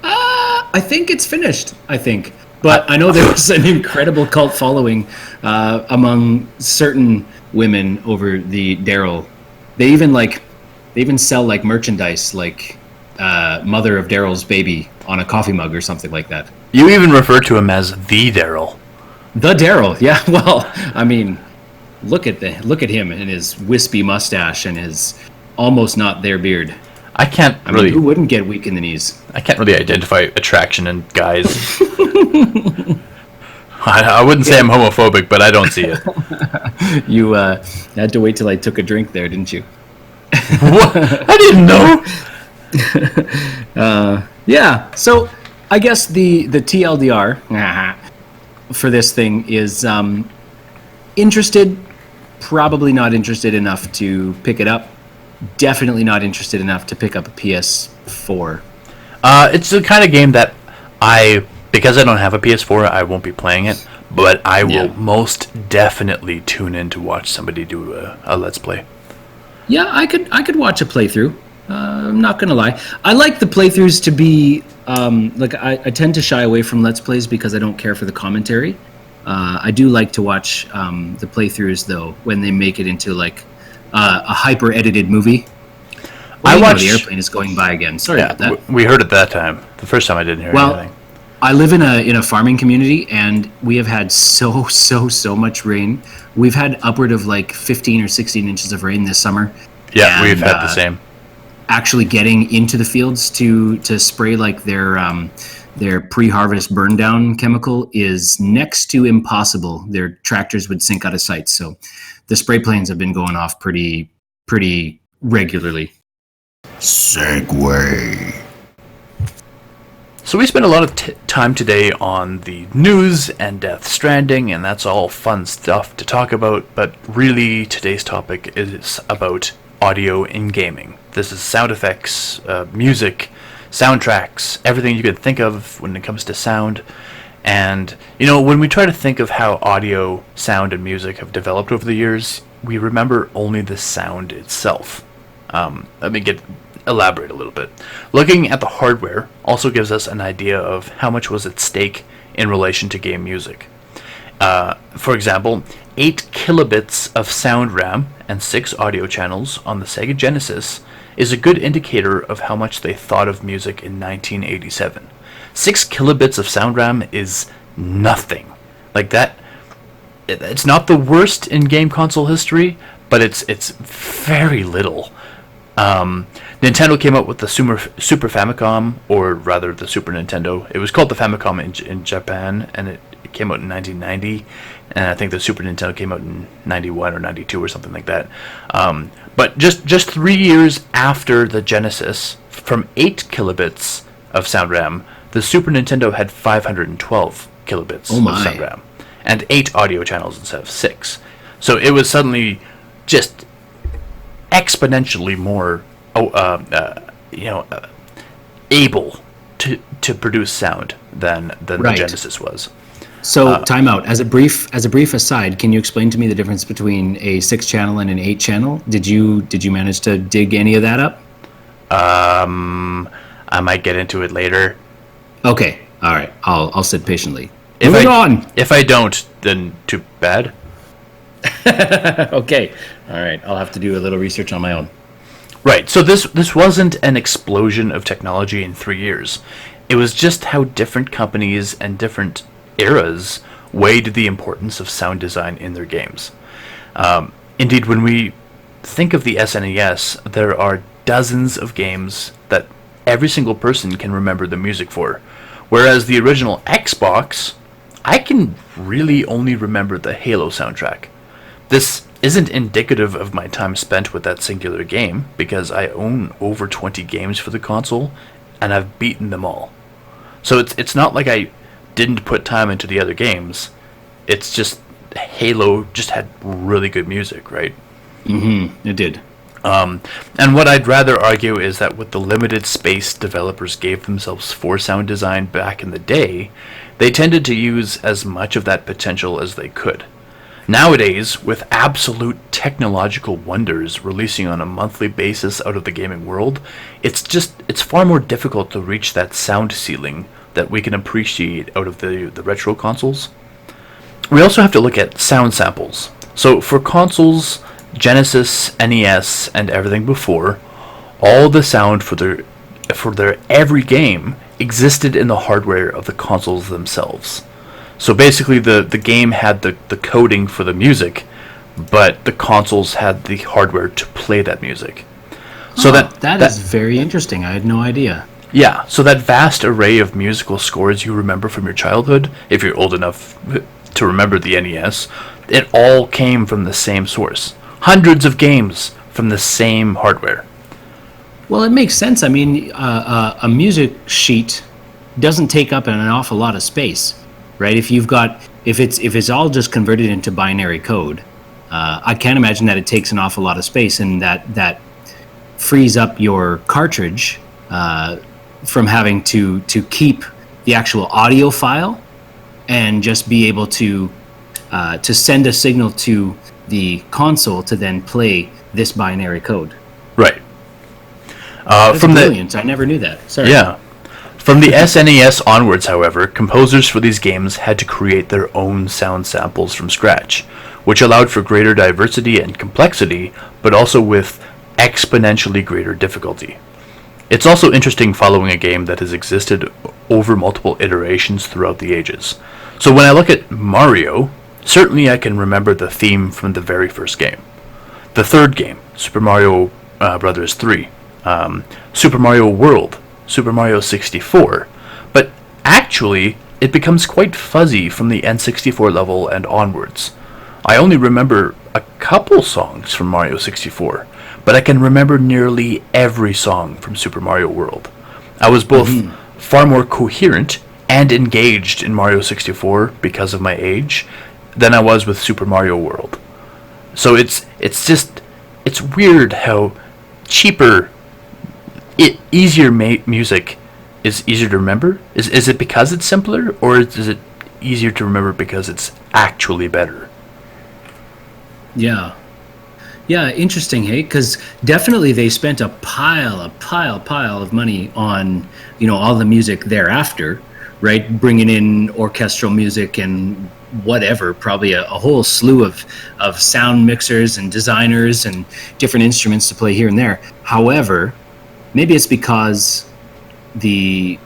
I think it's finished, I think. But I know there was an incredible cult following among certain women over the Daryl. They even sell like merchandise, like mother of Daryl's baby on a coffee mug or something like that. You even refer to him as the Daryl. The Daryl, yeah. Well, I mean, look at him and his wispy mustache and his almost not there beard. I mean, who wouldn't get weak in the knees? I can't really identify attraction in guys. I wouldn't say I'm homophobic, but I don't see it. You had to wait till I took a drink there, didn't you? What? I didn't know. Yeah. So I guess the TLDR for this thing is interested, probably not interested enough to pick it up. Definitely not interested enough to pick up a PS4. It's the kind of game that because I don't have a PS4, I won't be playing it, but I will most definitely tune in to watch somebody do a Let's Play. Yeah, I could watch a playthrough. I'm not gonna lie. I like the playthroughs to be I tend to shy away from Let's Plays because I don't care for the commentary. I do like to watch the playthroughs though when they make it into like a hyper edited movie. I watched the airplane is going by again. Sorry about that. We heard it that time. The first time I didn't hear anything. I live in a farming community, and we have had so much rain. We've had upward of like 15 or 16 inches of rain this summer. Yeah, we've had the same. Actually getting into the fields to spray like their pre-harvest burn down chemical is next to impossible. Their tractors would sink out of sight. So the spray planes have been going off pretty regularly. Segway. So we spent a lot of time today on the news and Death Stranding, and that's all fun stuff to talk about, but really today's topic is about audio in gaming. This is sound effects, music, soundtracks, everything you could think of when it comes to sound. And, when we try to think of how audio, sound, and music have developed over the years, we remember only the sound itself. Let me elaborate a little bit. Looking at the hardware also gives us an idea of how much was at stake in relation to game music. For example, 8 kilobits of sound RAM and 6 audio channels on the Sega Genesis is a good indicator of how much they thought of music in 1987. 6 kilobits of sound RAM is nothing. Like that, it's not the worst in game console history, but it's very little. Nintendo came out with the Super Famicom, or rather the Super Nintendo. It was called the Famicom in Japan, and it came out in 1990, and I think the Super Nintendo came out in 91 or 92 or something like that. But just 3 years after the Genesis, from 8 kilobits of sound RAM, the Super Nintendo had 512 kilobits of sound RAM, and 8 audio channels instead of 6. So it was suddenly just exponentially more able to produce sound than the Genesis was. So time out. As a brief aside, can you explain to me the difference between a 6-channel and an 8-channel? Did you manage to dig any of that up? I might get into it later. Okay. All right. I'll sit patiently. Moving on. If I don't, then too bad. Okay. All right. I'll have to do a little research on my own. Right. So this wasn't an explosion of technology in 3 years. It was just how different companies and different eras weighed the importance of sound design in their games. Indeed, when we think of the SNES, there are dozens of games that every single person can remember the music for. Whereas the original Xbox, I can really only remember the Halo soundtrack. This isn't indicative of my time spent with that singular game, because I own over 20 games for the console, and I've beaten them all. So it's not like I didn't put time into the other games. It's just Halo just had really good music, right? Mm-hmm. It did. And what I'd rather argue is that with the limited space developers gave themselves for sound design back in the day, they tended to use as much of that potential as they could. Nowadays, with absolute technological wonders releasing on a monthly basis out of the gaming world, it's far more difficult to reach that sound ceiling that we can appreciate out of the retro consoles. We also have to look at sound samples. So for consoles, Genesis, NES, and everything before, all the sound for their every game existed in the hardware of the consoles themselves. So basically the game had the coding for the music, but the consoles had the hardware to play that music. So that is very interesting. I had no idea. Yeah, so that vast array of musical scores you remember from your childhood, if you're old enough to remember the NES, it all came from the same source. Hundreds of games from the same hardware. Well, it makes sense. I mean, a music sheet doesn't take up an awful lot of space, right? If it's all just converted into binary code, I can't imagine that it takes an awful lot of space, and that frees up your cartridge from having to keep the actual audio file and just be able to send a signal to the console to then play this binary code. Right. That's brilliant. I never knew that. Sorry. Yeah. From the SNES onwards, however, composers for these games had to create their own sound samples from scratch, which allowed for greater diversity and complexity, but also with exponentially greater difficulty. It's also interesting following a game that has existed over multiple iterations throughout the ages. So when I look at Mario, certainly I can remember the theme from the very first game. The third game, Super Mario Brothers 3, Super Mario World, Super Mario 64, but actually it becomes quite fuzzy from the N64 level and onwards. I only remember a couple songs from Mario 64, but I can remember nearly every song from Super Mario World. I was both far more coherent and engaged in Mario 64 because of my age than I was with Super Mario World. So it's weird how cheaper, easier music is easier to remember. Is it because it's simpler, or is it easier to remember because it's actually better? Yeah, interesting, hey? Because definitely they spent a pile of money on all the music thereafter, right? Bringing in orchestral music and whatever, probably a whole slew of sound mixers and designers and different instruments to play here and there. However, maybe it's because the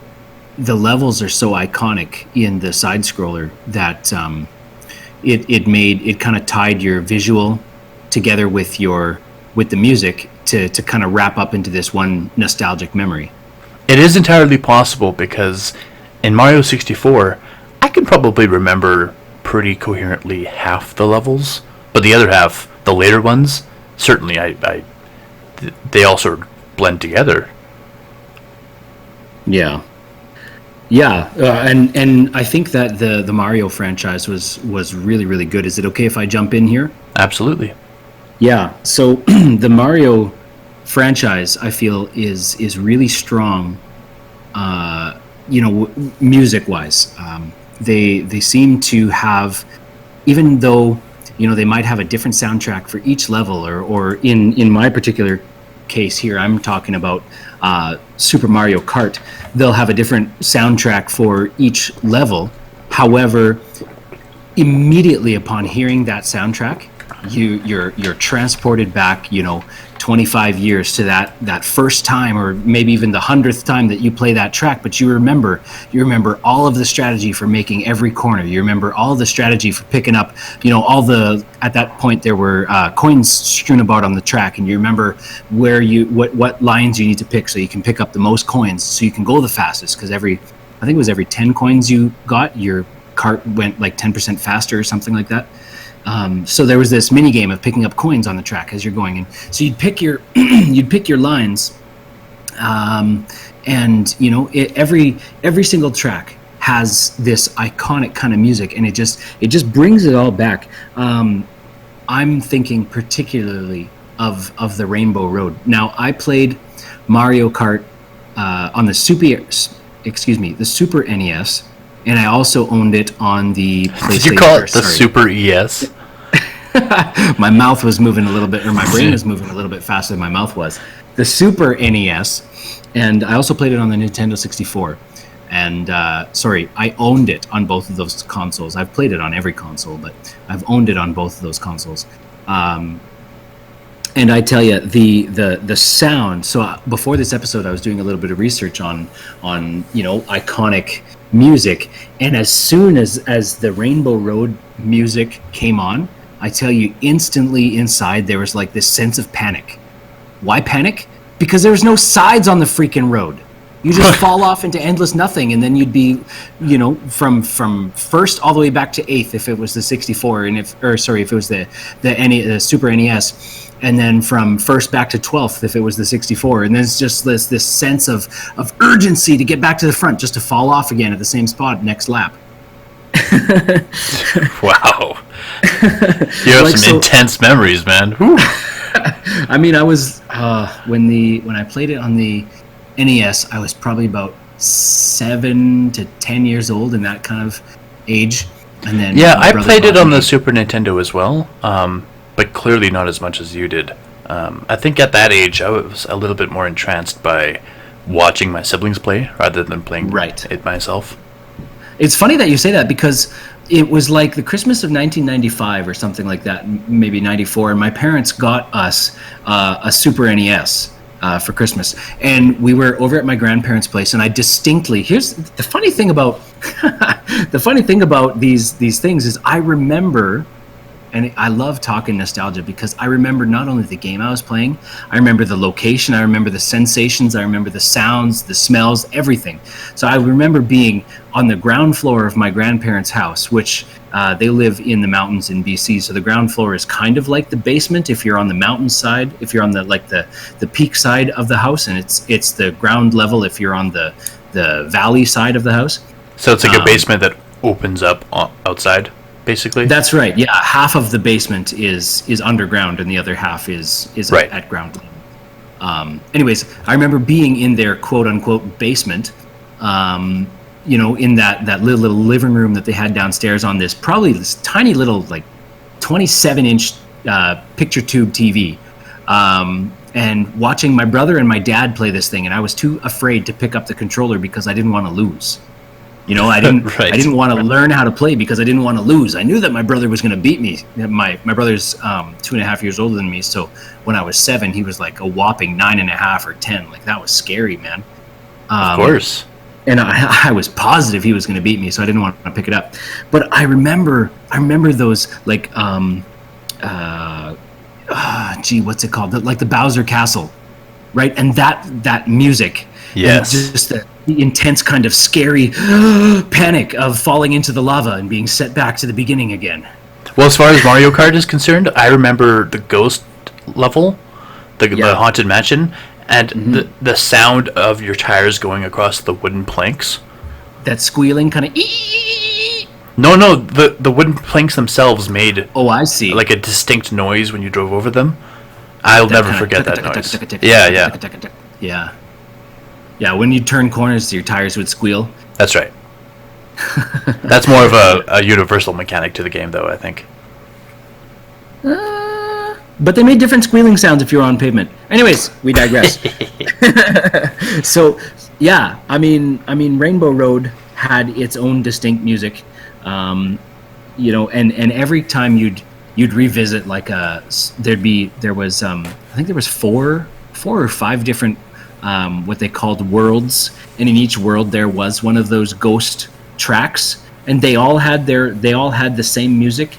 levels are so iconic in the side scroller that it kind of tied your visual together with the music to kind of wrap up into this one nostalgic memory. It is entirely possible, because in Mario 64, I can probably remember pretty coherently half the levels, but the other half, the later ones, certainly they all sort of blend together. Yeah, and I think that the Mario franchise was really, really good. Is it okay if I jump in here? Absolutely. Yeah. So the Mario franchise, I feel, is really strong. Music wise, they seem to have, even though they might have a different soundtrack for each level, or in my particular case here, I'm talking about Super Mario Kart. They'll have a different soundtrack for each level. However, immediately upon hearing that soundtrack, you're transported back 25 years to that first time, or maybe even the 100th time that you play that track. But you remember all of the strategy for making every corner. You remember all the strategy for picking up at that point there were coins strewn about on the track, and you remember what lines you need to pick so you can pick up the most coins so you can go the fastest, because I think it was every 10 coins you got, your cart went like 10% faster or something like that. So there was this mini game of picking up coins on the track as you're going in. So you'd pick your lines, and every single track has this iconic kind of music, and it just brings it all back. I'm thinking particularly of the Rainbow Road. Now, I played Mario Kart on the Super NES. And I also owned it on the PlayStation. Did you call it the Super ES? My mouth was moving a little bit, or my brain was moving a little bit faster than my mouth was. The Super NES, and I also played it on the Nintendo 64. And I owned it on both of those consoles. I've played it on every console, but I've owned it on both of those consoles. And I tell you, the sound. So before this episode, I was doing a little bit of research on iconic music, and as soon as the Rainbow Road music came on, I tell you, instantly inside there was like this sense of panic. Why panic? Because there was no sides on the freaking road. You just fall off into endless nothing, and then you'd be, from first all the way back to eighth if it was the 64, and if it was the Super NES, and then from first back to 12th if it was the 64, and then it's just this sense of urgency to get back to the front, just to fall off again at the same spot next lap. Wow, you have some intense memories, man. I mean, I was when I played it on the NES, I was probably about 7 to 10 years old, in that kind of age. And then I played it on the Super Nintendo as well, but clearly not as much as you did. I think at that age I was a little bit more entranced by watching my siblings play rather than playing it myself. It's funny that you say that, because it was like the Christmas of 1995 or something like that, maybe 94, and my parents got us a Super NES for Christmas, and we were over at my grandparents' place, and I distinctly, here's the funny thing about these things is I remember, and I love talking nostalgia, because I remember not only the game I was playing, I remember the location, I remember the sensations, I remember the sounds, the smells, everything. So I remember being on the ground floor of my grandparents' house, which they live in the mountains in BC. So the ground floor is kind of like the basement if you're on the mountain side, if you're on the peak side of the house, and it's the ground level if you're on the valley side of the house. So it's like a basement that opens up outside, basically? That's right. Yeah, half of the basement is underground, and the other half is at ground level. Anyways, I remember being in their quote unquote basement, in that little living room that they had downstairs on this tiny little, like 27-inch picture tube TV, and watching my brother and my dad play this thing, and I was too afraid to pick up the controller because I didn't want to lose. I didn't want to learn how to play because I didn't want to lose. I knew that my brother was going to beat me. My brother's 2.5 years older than me, so when I was 7, he was like a whopping 9.5 or 10. Like, that was scary, man. Of course. And I was positive he was going to beat me, so I didn't want to pick it up. But I remember those, like, what's it called? Like the Bowser Castle, right? And that music. Yes. And just the intense kind of scary panic of falling into the lava and being set back to the beginning again. Well, as far as Mario Kart is concerned, I remember the ghost level, the haunted mansion, and the sound of your tires going across the wooden planks. That squealing kind of No, the wooden planks themselves made I see. Like a distinct noise when you drove over them. I'll never forget that noise. Yeah. Yeah, when you turn corners, your tires would squeal. That's right. That's more of a universal mechanic to the game, though, I think. But they made different squealing sounds if you were on pavement. Anyways, we digress. So, yeah, I mean, Rainbow Road had its own distinct music, and every time you'd revisit, like I think there was four or five different what they called worlds, and in each world there was one of those ghost tracks, and they all had the same music,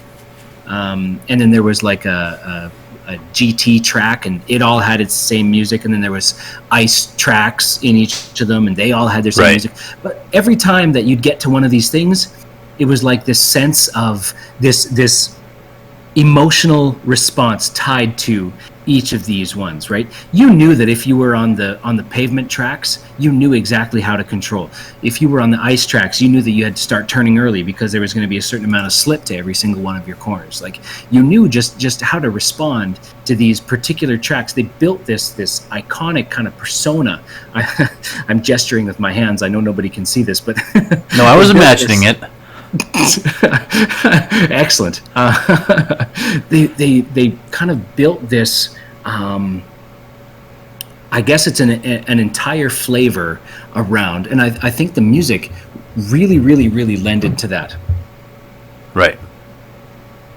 and then there was like a GT track, and it all had its same music, and then there was ice tracks in each of them, and they all had their same music. But every time that you'd get to one of these things, it was like this sense of this emotional response tied to each of these ones, right? You knew that if you were on the pavement tracks, you knew exactly how to control. If you were on the ice tracks, you knew that you had to start turning early because there was going to be a certain amount of slip to every single one of your corners. Like, you knew just how to respond to these particular tracks. They built this iconic kind of persona. I'm gesturing with my hands. I know nobody can see this, but no, I was imagining it. Excellent. They kind of built this. I guess it's an entire flavor around, and I think the music really, really, really lended to that. Right.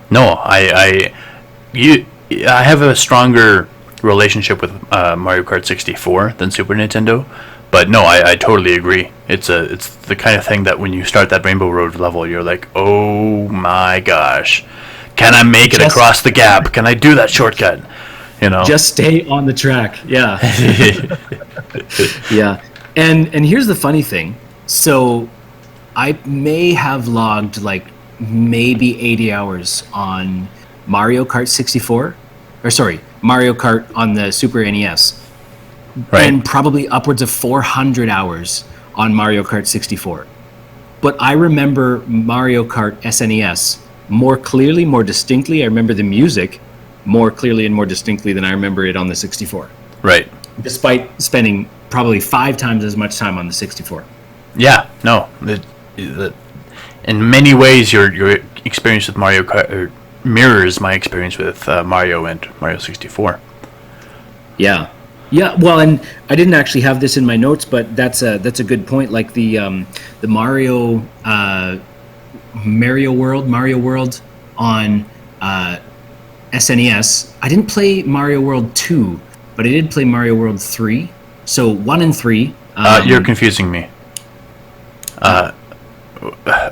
No, I have a stronger relationship with Mario Kart 64 than Super Nintendo, but no, I totally agree. It's the kind of thing that when you start that Rainbow Road level, you're like, oh my gosh, can I make it across the gap? Can I do that shortcut? You know, just stay on the track. Yeah. Yeah. And here's the funny thing. So I may have logged like maybe 80 hours on Mario Kart 64, or sorry, Mario Kart on the Super NES, right, and probably upwards of 400 hours on Mario Kart 64. But I remember Mario Kart SNES more clearly, more distinctly. I remember the music more clearly and more distinctly than I remember it on the 64. Right. Despite spending probably 5 times as much time on the 64. Yeah, no. In many ways, your experience with Mario Kart mirrors my experience with Mario and Mario 64. Yeah. Yeah, well, and I didn't actually have this in my notes, but that's a good point. Like the Mario World on SNES. I didn't play Mario World 2, but I did play Mario World 3. So 1 and 3. You're confusing me.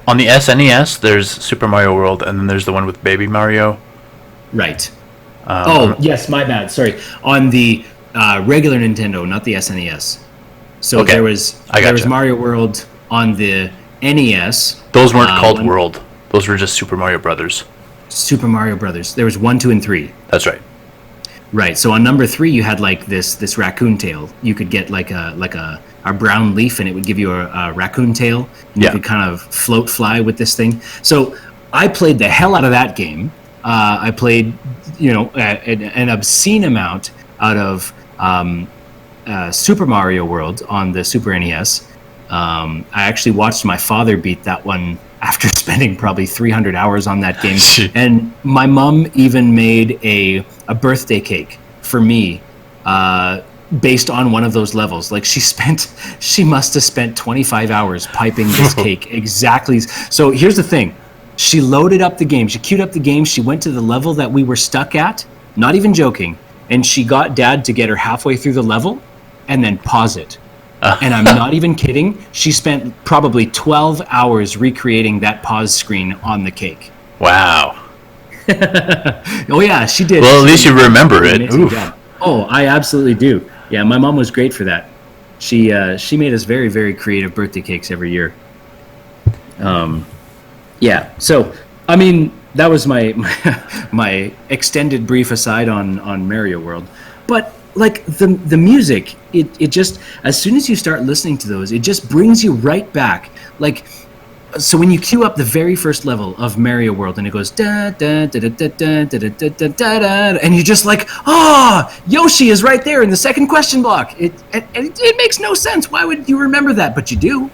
On the SNES, there's Super Mario World, and then there's the one with Baby Mario. Right. Yes, my bad. Sorry. On the regular Nintendo, not the SNES. So okay. there was Mario World on the NES. Those weren't called World. Those were just Super Mario Brothers. Super Mario Brothers. There was 1, 2, and 3. That's right. Right. So on number 3, you had like this raccoon tail. You could get like a brown leaf, and it would give you a raccoon tail. And you could kind of fly with this thing. So I played the hell out of that game. I played, an obscene amount out of Super Mario World on the Super NES. I actually watched my father beat that one after spending probably 300 hours on that game. And my mom even made a birthday cake for me based on one of those levels. Like she must have spent 25 hours piping this cake exactly. So here's the thing. She loaded up the game. She queued up the game. She went to the level that we were stuck at, not even joking. And she got Dad to get her halfway through the level and then pause it. And I'm not even kidding. She spent probably 12 hours recreating that pause screen on the cake. Wow. Oh, yeah, she did. Well, at least you remember it. Oh, I absolutely do. Yeah, my mom was great for that. She made us very, very creative birthday cakes every year. Yeah, so, I mean, that was my extended brief aside on Mario World. But like the music, it just, as soon as you start listening to those, it just brings you right back. Like, so when you queue up the very first level of Mario World and it goes da da da da da da da da da da da, and you're just like, Yoshi is right there in the second question block. It makes no sense. Why would you remember that? But you do.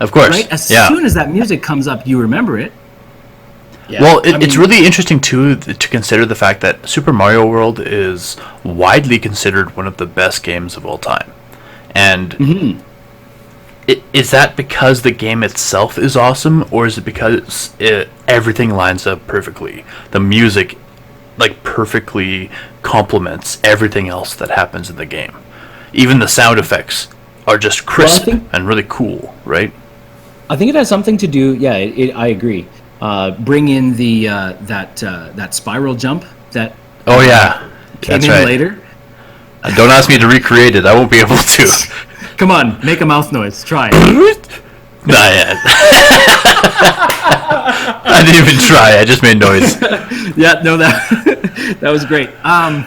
Of course. Right? As soon as that music comes up, you remember it. Yeah, well, it's really interesting, too, to consider the fact that Super Mario World is widely considered one of the best games of all time. And is that because the game itself is awesome, or is it because everything lines up perfectly? The music, like, perfectly complements everything else that happens in the game. Even the sound effects are just crisp and really cool, right? I think it has something to do, I agree. Bring in the that spiral jump that came in later. Don't ask me to recreate it. I won't be able to. Come on, make a mouth noise. Try. Not yet. I didn't even try. I just made noise. Yeah, no, that was great. I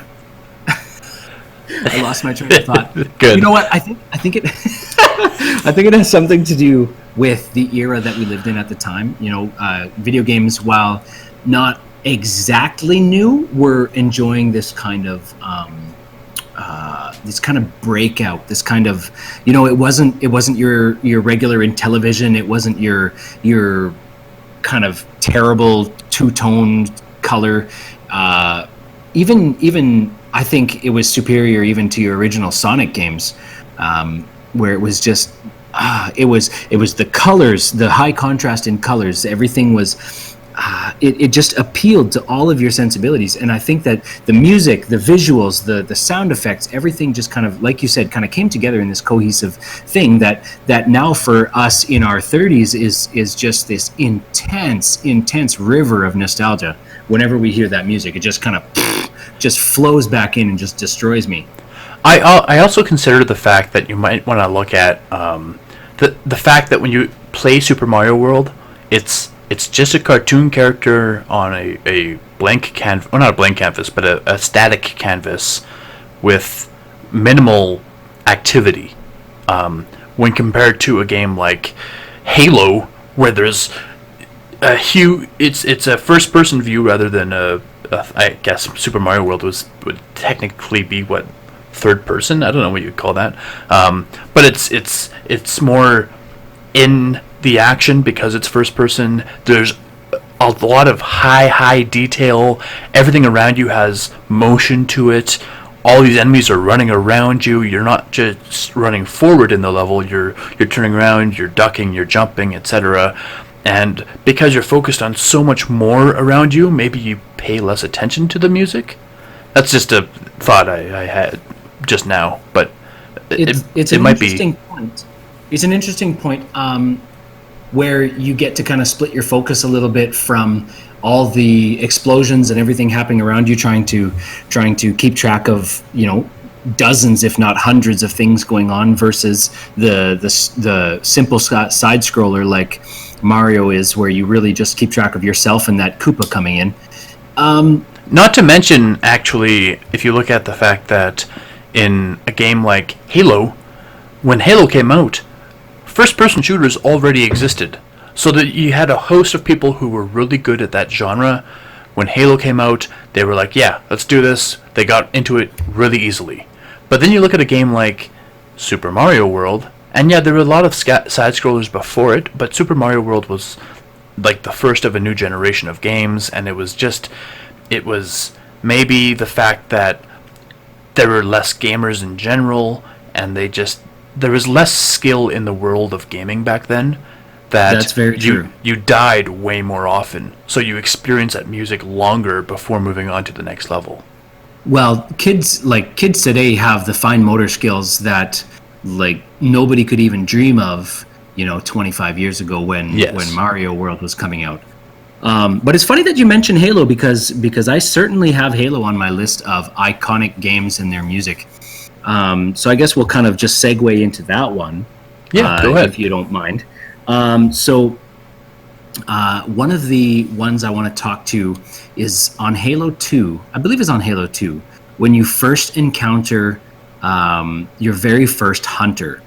lost my train of thought. Good. You know what? I think it I think it has something to do with the era that we lived in at the time. Video games, while not exactly new, were enjoying this kind of breakout. This kind of, it wasn't your regular in television. It wasn't your kind of terrible two-tone color. Even I think it was superior even to your original Sonic games, where it was just it was the colors, the high contrast in colors. Everything was. It just appealed to all of your sensibilities, and I think that the music, the visuals, the sound effects, everything just kind of, like you said, kind of came together in this cohesive thing that now for us in our 30s is just this intense river of nostalgia. Whenever we hear that music, it just kind of just flows back in and just destroys me. I also consider the fact that you might want to look at the fact that when you play Super Mario World, it's just a cartoon character on a blank canvas, well, not a blank canvas, but a static canvas with minimal activity. When compared to a game like Halo, where there's a huge, it's a first-person view rather than I guess Super Mario World would technically be what, third person? I don't know what you'd call that. But it's more in the action because it's first person. There's a lot of high detail. Everything around you has motion to it. All these enemies are running around you. You're not just running forward in the level. You're turning around, you're ducking, you're jumping, etc. And because you're focused on so much more around you, maybe you pay less attention to the music. That's just a thought I had just now, but it might be. Point. It's an interesting point. Where you get to kind of split your focus a little bit from all the explosions and everything happening around you, trying to keep track of, dozens, if not hundreds of things going on, versus the simple side scroller like Mario is, where you really just keep track of yourself and that Koopa coming in. Not to mention, actually, if you look at the fact that in a game like Halo, when Halo came out, first-person shooters already existed, so that you had a host of people who were really good at that genre. When Halo came out, they were like, yeah, let's do this. They got into it really easily. But then you look at a game like Super Mario World, and yeah, there were a lot of side-scrollers before it, but Super Mario World was like the first of a new generation of games, and it was maybe the fact that there were less gamers in general, and there was less skill in the world of gaming back then. That's very true. You died way more often, so you experience that music longer before moving on to the next level. Well, kids today have the fine motor skills that like nobody could even dream of, 25 years ago when Mario World was coming out. But it's funny that you mentioned Halo because I certainly have Halo on my list of iconic games and their music. So I guess we'll kind of just segue into that one. Yeah, go ahead. If you don't mind. So one of the ones I want to talk to is on Halo 2. I believe it's on Halo 2. When you first encounter your very first hunter.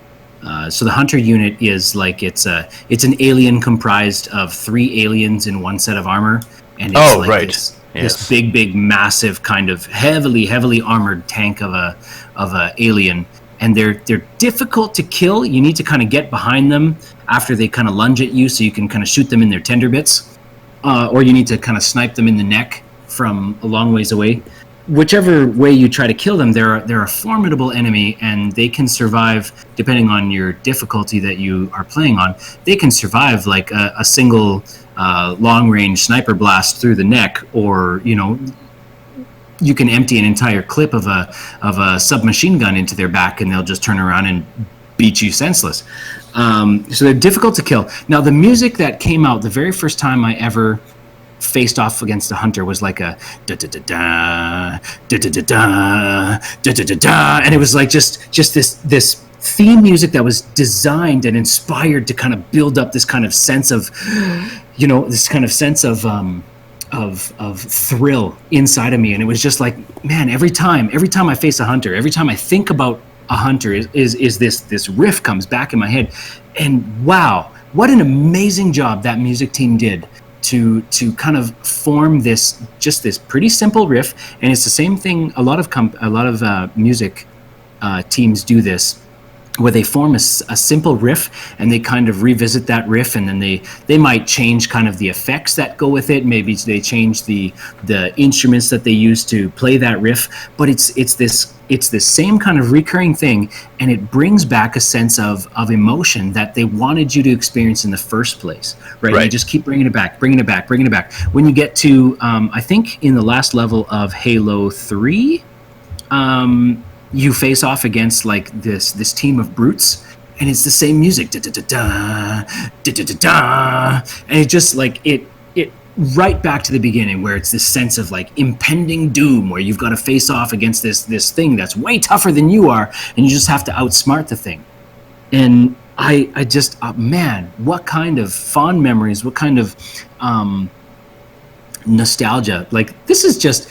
So the hunter unit is like it's an alien comprised of 3 aliens in one set of armor, and it's this big massive kind of heavily armored tank of a alien, and they're difficult to kill. You need to kind of get behind them after they kind of lunge at you, so you can kind of shoot them in their tender bits, or you need to kind of snipe them in the neck from a long ways away. Whichever way you try to kill them, they're a formidable enemy, and they can survive, depending on your difficulty that you are playing on, they can survive like a single long-range sniper blast through the neck, or, you can empty an entire clip of a submachine gun into their back, and they'll just turn around and beat you senseless. So they're difficult to kill. Now, the music that came out the very first time I ever faced off against a hunter was like a da da da da da da da da da da da da, and it was like just this theme music that was designed and inspired to kind of build up this kind of sense of, this kind of sense of thrill inside of me. And it was just like, man, every time I face a hunter, every time I think about a hunter, is this riff comes back in my head. And wow, what an amazing job that music team did to kind of form this pretty simple riff. And it's the same thing. A lot of music teams do this, where they form a simple riff and they kind of revisit that riff, and then they might change kind of the effects that go with it. Maybe they change the instruments that they use to play that riff, but it's this same kind of recurring thing, and it brings back a sense of emotion that they wanted you to experience in the first place, right? They just keep bringing it back. When you get to I think in the last level of Halo 3, you face off against like this team of brutes, and it's the same music, da da da da da da da da, and it just like it right back to the beginning, where it's this sense of like impending doom, where you've got to face off against this thing that's way tougher than you are, and you just have to outsmart the thing. And I just man, what kind of fond memories, what kind of nostalgia. Like, this is just,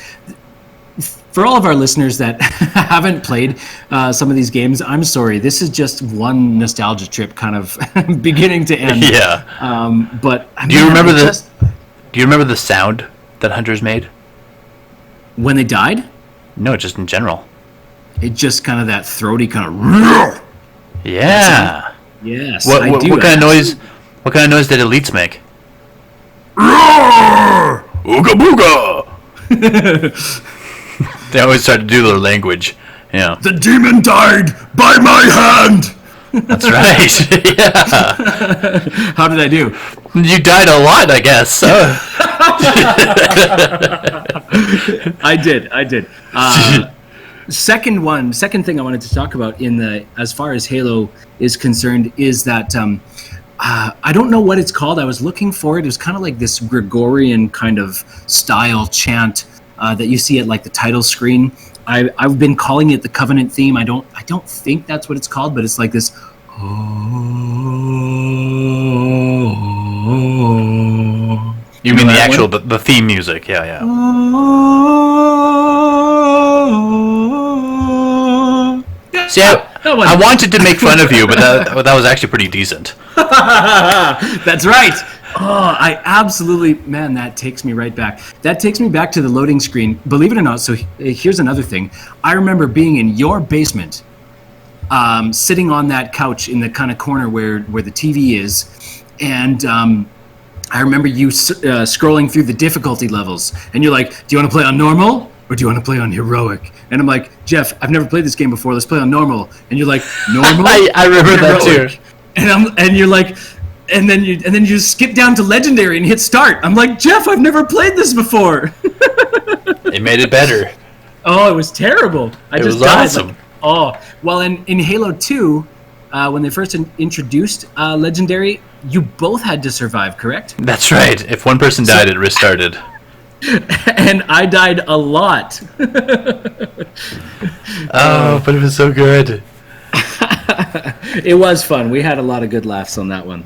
for all of our listeners that haven't played some of these games, I'm sorry. This is just one nostalgia trip, kind of beginning to end. Yeah. But do you remember Do you remember the sound that hunters made when they died? No, just in general. It just kind of that throaty kind of. Yeah. Yes. What kind of noise? What kind of noise did elites make? Ooga booga. They always try to do their language. Yeah. The demon died by my hand. That's right. Yeah. How did I do? You died a lot, I guess. I did. Second thing I wanted to talk about as far as Halo is concerned is that I don't know what it's called. I was looking for it. It was kind of like this Gregorian kind of style chant that you see at like the title screen. I've been calling it the Covenant theme. I don't think that's what it's called, but it's like this. You mean the actual the theme music? Yeah. See, I wanted to make fun of you, but that was actually pretty decent. That's right. Oh, I absolutely, man, that takes me right back. That takes me back to the loading screen. Believe it or not, so here's another thing. I remember being in your basement, sitting on that couch in the kind of corner where the TV is, and I remember you scrolling through the difficulty levels, and you're like, do you want to play on normal? Or do you want to play on heroic? And I'm like, Jeff, I've never played this game before. Let's play on normal. And you're like, normal? I remember that too. And you're like, and then you skip down to legendary and hit start. I'm like, Jeff, I've never played this before. It made it better. Oh, it was terrible. It was awesome. Well, in Halo 2, when they first introduced legendary, you both had to survive, correct? That's right. If one person died, it restarted. And I died a lot. Oh, but it was so good. It was fun. We had a lot of good laughs on that one.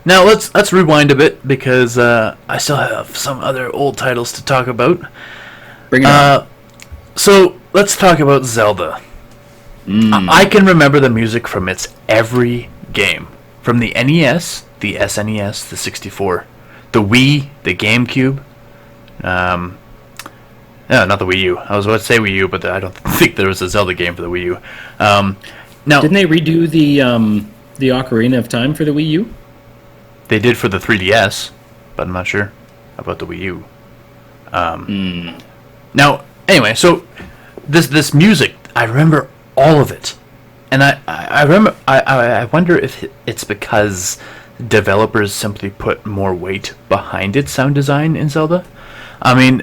Now let's rewind a bit, because I still have some other old titles to talk about. Bring it on. So let's talk about Zelda. I can remember the music from its every game, from the NES, the SNES, the 64. The Wii, the GameCube, no, not the Wii U. I was about to say Wii U, but I don't think there was a Zelda game for the Wii U. Now, didn't they redo the Ocarina of Time for the Wii U? They did for the 3DS, but I'm not sure about the Wii U. Now, anyway, so this music, I remember all of it, and I remember. I wonder if it's because developers simply put more weight behind its sound design in Zelda. I mean,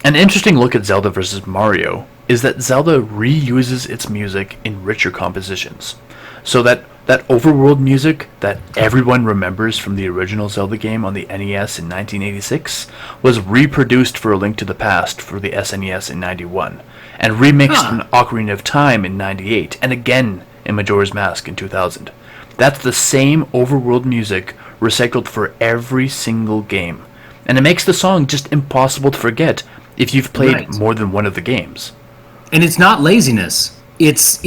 an interesting look at Zelda versus Mario is that Zelda reuses its music in richer compositions. So that overworld music that everyone remembers from the original Zelda game on the NES in 1986 was reproduced for A Link to the Past for the SNES in 91, and remixed in Ocarina of Time in 98, and again in Majora's Mask in 2000. That's the same overworld music recycled for every single game. And it makes the song just impossible to forget if you've played more than one of the games. And it's not laziness. It's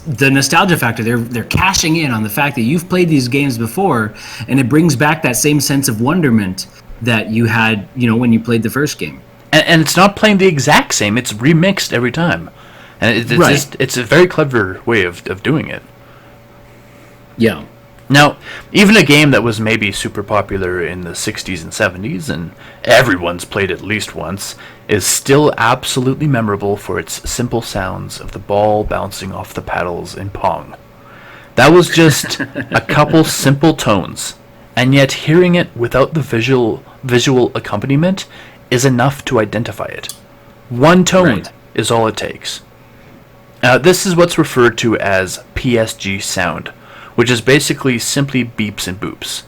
the nostalgia factor. They're cashing in on the fact that you've played these games before, and it brings back that same sense of wonderment that you had, when you played the first game. And it's not playing the exact same. It's remixed every time. and it's Right. just it's a very clever way of doing it. Yeah. Now, even a game that was maybe super popular in the 60s and 70s, and everyone's played at least once, is still absolutely memorable for its simple sounds of the ball bouncing off the paddles in Pong. That was just a couple simple tones, and yet hearing it without the visual accompaniment is enough to identify it. One tone Right. is all it takes. This is what's referred to as PSG sound, which is basically simply beeps and boops.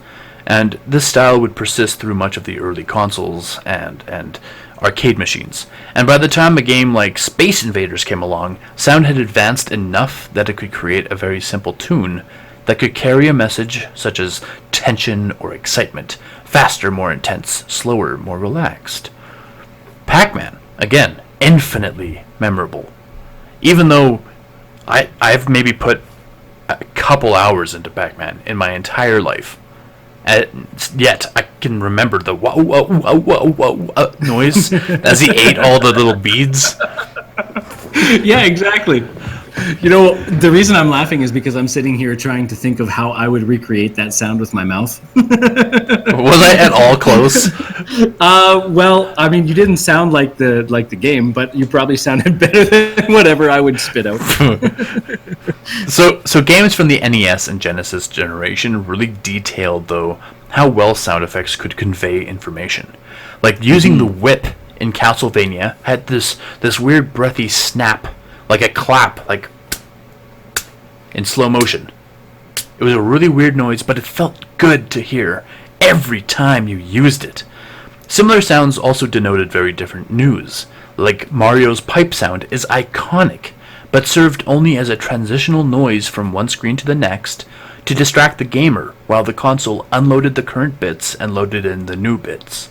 And this style would persist through much of the early consoles and arcade machines. And by the time a game like Space Invaders came along, sound had advanced enough that it could create a very simple tune that could carry a message such as tension or excitement, faster, more intense, slower, more relaxed. Pac-Man, again, infinitely memorable. Even though I've maybe put a couple hours into Pac-Man in my entire life, yet I can remember the whoa whoa whoa whoa whoa noise as he ate all the little beads. Yeah, exactly. You know, the reason I'm laughing is because I'm sitting here trying to think of how I would recreate that sound with my mouth. Was I at all close? Well, I mean, you didn't sound like the game, but you probably sounded better than whatever I would spit out. So games from the NES and Genesis generation really detailed, though, how well sound effects could convey information. Like using the whip in Castlevania had this weird breathy snap, like a clap, like in slow motion. It was a really weird noise, but it felt good to hear every time you used it. Similar sounds also denoted very different news, like Mario's pipe sound is iconic, but served only as a transitional noise from one screen to the next to distract the gamer while the console unloaded the current bits and loaded in the new bits.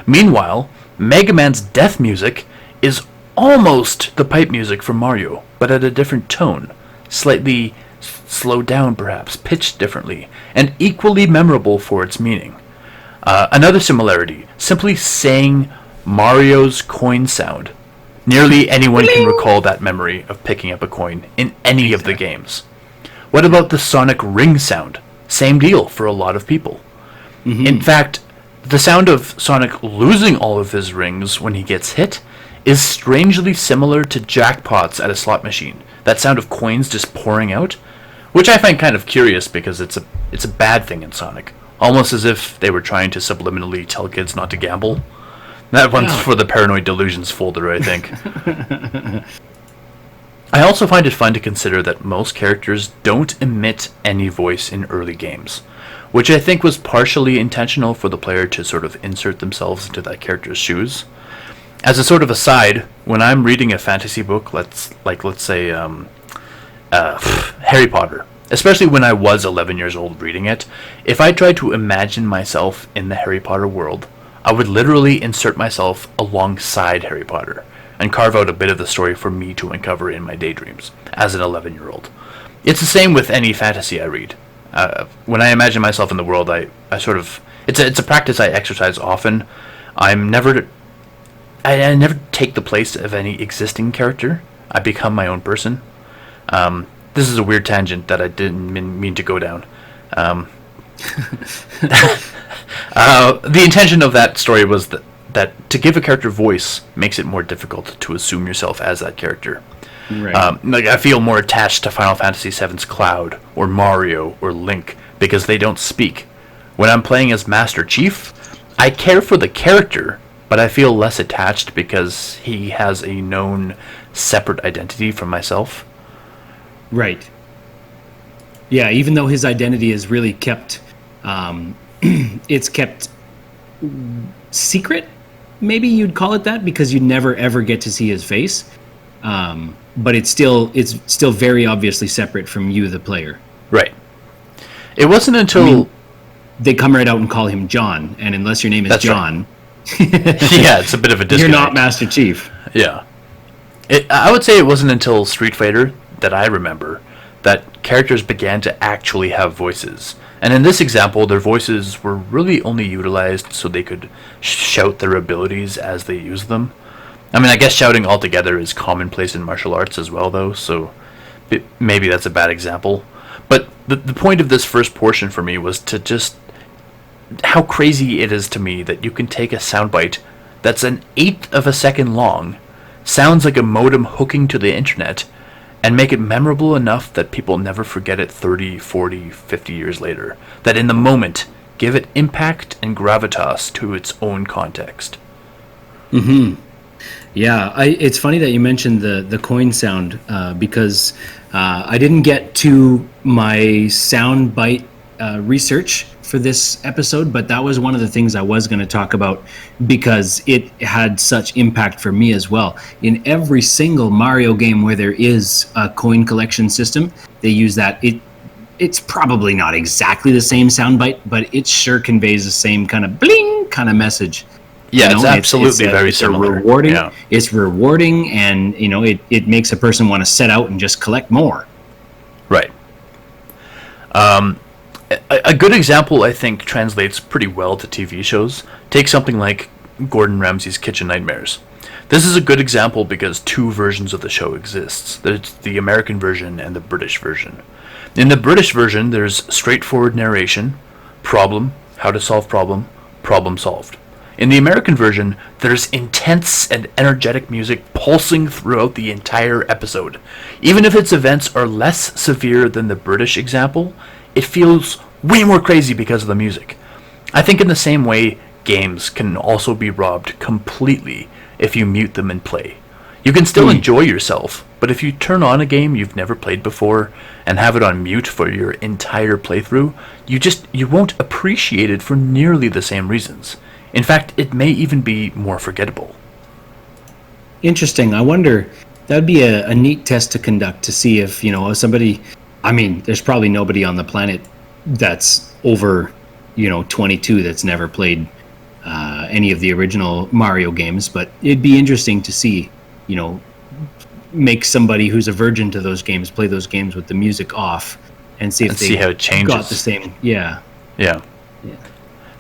Meanwhile, Mega Man's death music is almost the pipe music from Mario, but at a different tone, slightly slowed down perhaps, pitched differently, and equally memorable for its meaning. Another similarity, simply saying Mario's coin sound. Nearly anyone can recall that memory of picking up a coin in any of the games. What about the Sonic ring sound? Same deal for a lot of people. In fact, the sound of Sonic losing all of his rings when he gets hit is strangely similar to jackpots at a slot machine. That sound of coins just pouring out, which I find kind of curious because it's a bad thing in Sonic, almost as if they were trying to subliminally tell kids not to gamble. That one's for the Paranoid Delusions folder, I think. I also find it fun to consider that most characters don't emit any voice in early games, which I think was partially intentional for the player to sort of insert themselves into that character's shoes. As a sort of aside, when I'm reading a fantasy book, let's say Harry Potter, especially when I was 11 years old reading it, if I tried to imagine myself in the Harry Potter world, I would literally insert myself alongside Harry Potter and carve out a bit of the story for me to uncover in my daydreams as an 11-year-old. It's the same with any fantasy I read. When I imagine myself in the world, I sort of it's a practice I exercise often. I never take the place of any existing character. I become my own person. This is a weird tangent that I didn't mean to go down. The intention of that story was that to give a character voice makes it more difficult to assume yourself as that character. Right. Like I feel more attached to Final Fantasy VII's Cloud or Mario or Link because they don't speak. When I'm playing as Master Chief, I care for the character, but I feel less attached because he has a known separate identity from myself. Right. Yeah, even though his identity is really kept, it's kept secret, maybe you'd call it that, because you never ever get to see his face. But it's still very obviously separate from you, the player. Right. It wasn't until they come right out and call him John, and unless your name is That's John, yeah, it's a bit of a disconnect. you're not Master Chief. Yeah. I would say it wasn't until Street Fighter that I remember that characters began to actually have voices. And in this example, their voices were really only utilized so they could shout their abilities as they used them. I mean, I guess shouting altogether is commonplace in martial arts as well, though, so maybe that's a bad example. But the point of this first portion for me was to just how crazy it is to me that you can take a soundbite that's an eighth of a second long, sounds like a modem hooking to the internet, and make it memorable enough that people never forget it 30, 40, 50 years later. That in the moment, give it impact and gravitas to its own context. Mm-hmm. Yeah, it's funny that you mentioned the coin sound because I didn't get to my sound bite research for this episode, but that was one of the things I was going to talk about because it had such impact for me as well. In every single Mario game where there is a coin collection system, they use that. It's probably not exactly the same soundbite, but it sure conveys the same kind of bling kind of message. Yeah, it's absolutely very similar. Rewarding. Yeah. It's rewarding, and it makes a person want to set out and just collect more. Right. A good example, I think, translates pretty well to TV shows. Take something like Gordon Ramsay's Kitchen Nightmares. This is a good example because two versions of the show exists. There's the American version and the British version. In the British version, there's straightforward narration, problem, how to solve problem, problem solved. In the American version, there's intense and energetic music pulsing throughout the entire episode. Even if its events are less severe than the British example, it feels way more crazy because of the music. I think in the same way, games can also be robbed completely if you mute them and play. You can still enjoy yourself, but if you turn on a game you've never played before and have it on mute for your entire playthrough, you won't appreciate it for nearly the same reasons. In fact, it may even be more forgettable. Interesting. I wonder, that would be a neat test to conduct to see if, somebody, I mean, there's probably nobody on the planet that's over, 22 that's never played any of the original Mario games, but it'd be interesting to see, make somebody who's a virgin to those games play those games with the music off and see if see how it changes. Got the same. Yeah. Yeah.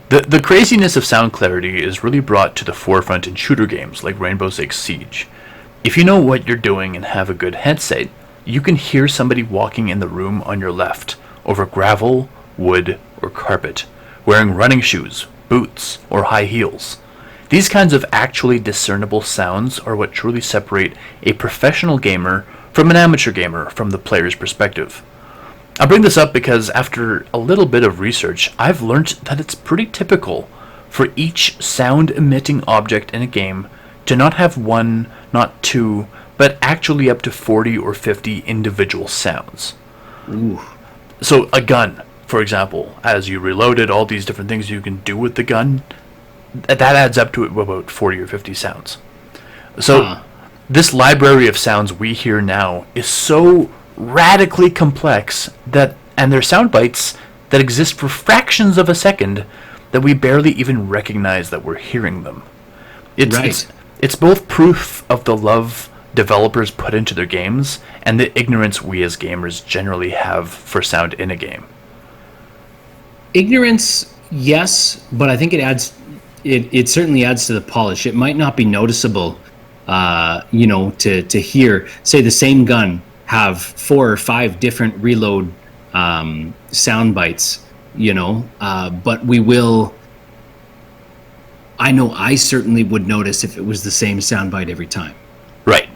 The craziness of sound clarity is really brought to the forefront in shooter games like Rainbow Six Siege. If you know what you're doing and have a good headset, you can hear somebody walking in the room on your left over gravel, wood, or carpet, wearing running shoes, boots, or high heels. These kinds of actually discernible sounds are what truly separate a professional gamer from an amateur gamer from the player's perspective. I bring this up because after a little bit of research, I've learned that it's pretty typical for each sound-emitting object in a game to not have one, not two, but actually up to 40 or 50 individual sounds. Ooh. So a gun, for example, as you reload it, all these different things you can do with the gun, that adds up to about 40 or 50 sounds. So this library of sounds we hear now is so radically complex and they're sound bites that exist for fractions of a second that we barely even recognize that we're hearing them. It's both proof of the love developers put into their games and the ignorance we as gamers generally have for sound in a game. Ignorance, yes, but I think it certainly adds to the polish. It might not be noticeable, to hear, say, the same gun have 4 or 5 different reload sound bites, but we will. I know I certainly would notice if it was the same soundbite every time. Right.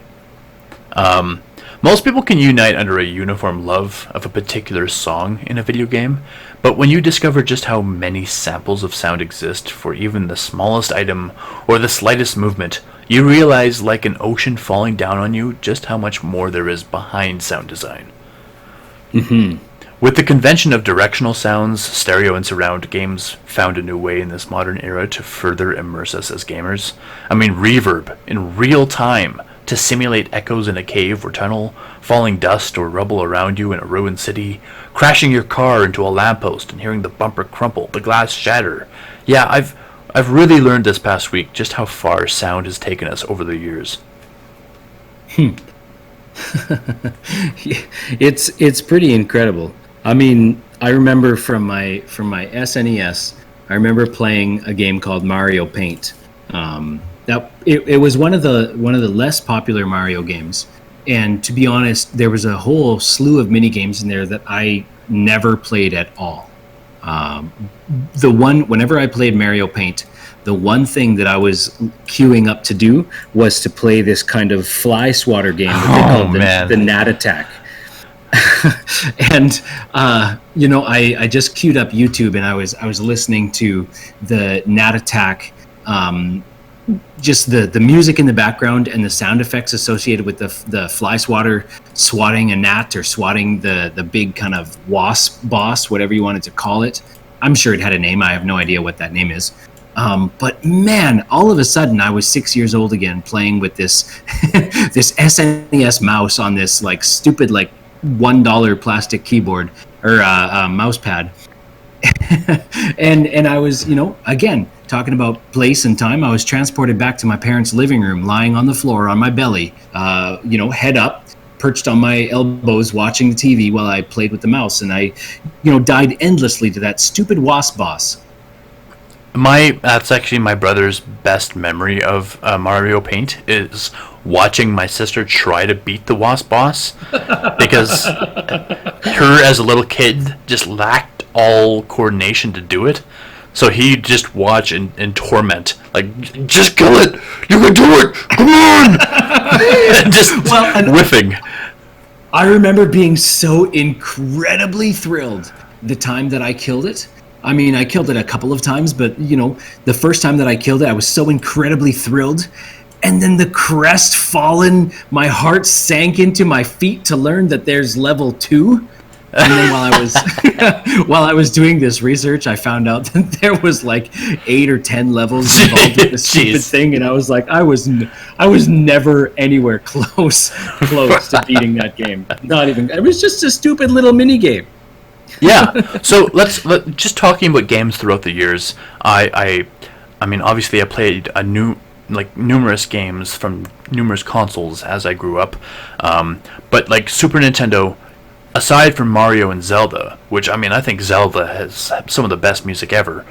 Most people can unite under a uniform love of a particular song in a video game, but when you discover just how many samples of sound exist for even the smallest item or the slightest movement, you realize, like an ocean falling down on you, just how much more there is behind sound design. Mm-hmm. With the convention of directional sounds, stereo and surround games found a new way in this modern era to further immerse us as gamers. I mean, reverb in real time to simulate echoes in a cave or tunnel, falling dust or rubble around you in a ruined city, crashing your car into a lamppost and hearing the bumper crumple, the glass shatter. Yeah, I've really learned this past week just how far sound has taken us over the years. It's pretty incredible. I mean, I remember from my SNES, I remember playing a game called Mario Paint. That it was one of the less popular Mario games, and to be honest, there was a whole slew of mini games in there that I never played at all. Um, whenever I played Mario Paint, the one thing that I was queuing up to do was to play this kind of fly swatter game that they called the Gnat Attack. And I just queued up YouTube, and I was listening to the Gnat Attack, just the music in the background and the sound effects associated with the fly swatter swatting a gnat or swatting the big kind of wasp boss, whatever you wanted to call it. I'm sure it had a name. I have no idea what that name is. But man, all of a sudden I was 6 years old again, playing with this this SNES mouse on this like stupid like $1 plastic keyboard or mouse pad. and I was, again, talking about place and time, I was transported back to my parents' living room, lying on the floor on my belly, head up, perched on my elbows, watching the TV while I played with the mouse. And I, died endlessly to that stupid wasp boss. That's actually my brother's best memory of Mario Paint is watching my sister try to beat the wasp boss, because her as a little kid just lacked all coordination to do it. So he'd just watch and torment, like, just kill it, you can do it, come on, and just whiffing. I remember being so incredibly thrilled the time that I killed it. I mean, I killed it a couple of times, but, the first time that I killed it, I was so incredibly thrilled. And then the crestfallen, my heart sank into my feet to learn that there's level 2. And then while I was doing this research, I found out that there was like 8 or 10 levels involved with this stupid thing, and I was like, I was never anywhere close to beating that game. Not even. It was just a stupid little mini game. Yeah. So let's just talking about games throughout the years. I mean, obviously, I played numerous games from numerous consoles as I grew up, but like Super Nintendo. Aside from Mario and Zelda, which, I mean, I think Zelda has some of the best music ever,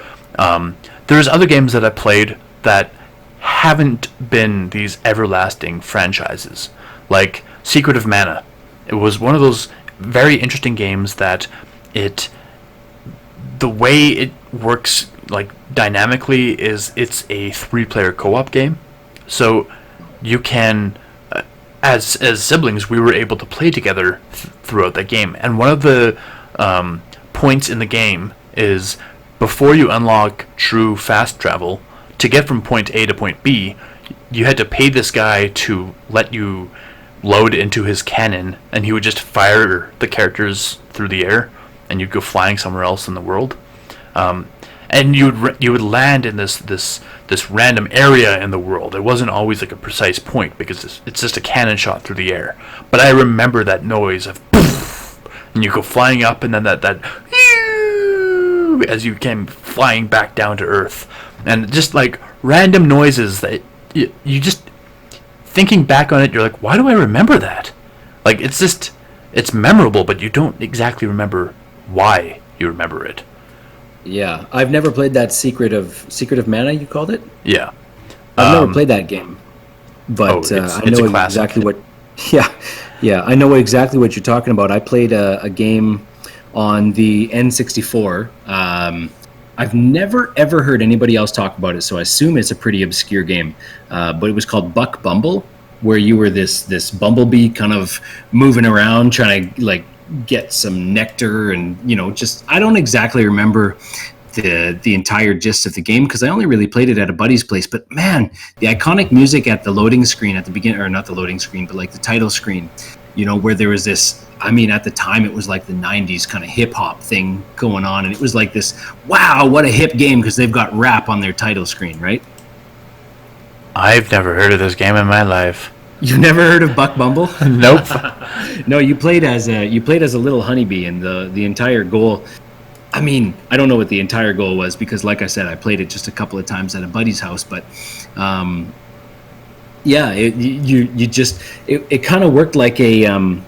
there's other games that I played that haven't been these everlasting franchises, like Secret of Mana. It was one of those very interesting games that the way it works, like, dynamically is it's a 3-player co-op game, so you can... As siblings, we were able to play together throughout that game. And one of the points in the game is before you unlock true fast travel, to get from point A to point B, you had to pay this guy to let you load into his cannon, and he would just fire the characters through the air, and you'd go flying somewhere else in the world. And you would land in this random area in the world. It wasn't always like a precise point because it's just a cannon shot through the air. But I remember that noise of poof, and you go flying up, and then that as you came flying back down to earth, and just like random noises that you just thinking back on it, you're like, why do I remember that? Like it's memorable, but you don't exactly remember why you remember it. Yeah, I've never played that Secret of Mana, you called it? Yeah. I've never played that game. But I know exactly what... Yeah, I know exactly what you're talking about. I played a game on the N64. I've never, ever heard anybody else talk about it, so I assume it's a pretty obscure game. But it was called Buck Bumble, where you were this bumblebee kind of moving around, trying to, like, get some nectar, and just I don't exactly remember the entire gist of the game because I only really played it at a buddy's place. But man, the iconic music at the loading screen at the beginning, or not the loading screen, but like the title screen, where there was this, I mean, at the time it was like the 90s kind of hip hop thing going on, and it was like this, wow, what a hip game, because they've got rap on their title screen, right? I've never heard of this game in my life. You've never heard of Buck Bumble? Nope. No, you played as a little honeybee, and the entire goal. I mean, I don't know what the entire goal was because, like I said, I played it just a couple of times at a buddy's house. But yeah, it kind of worked like a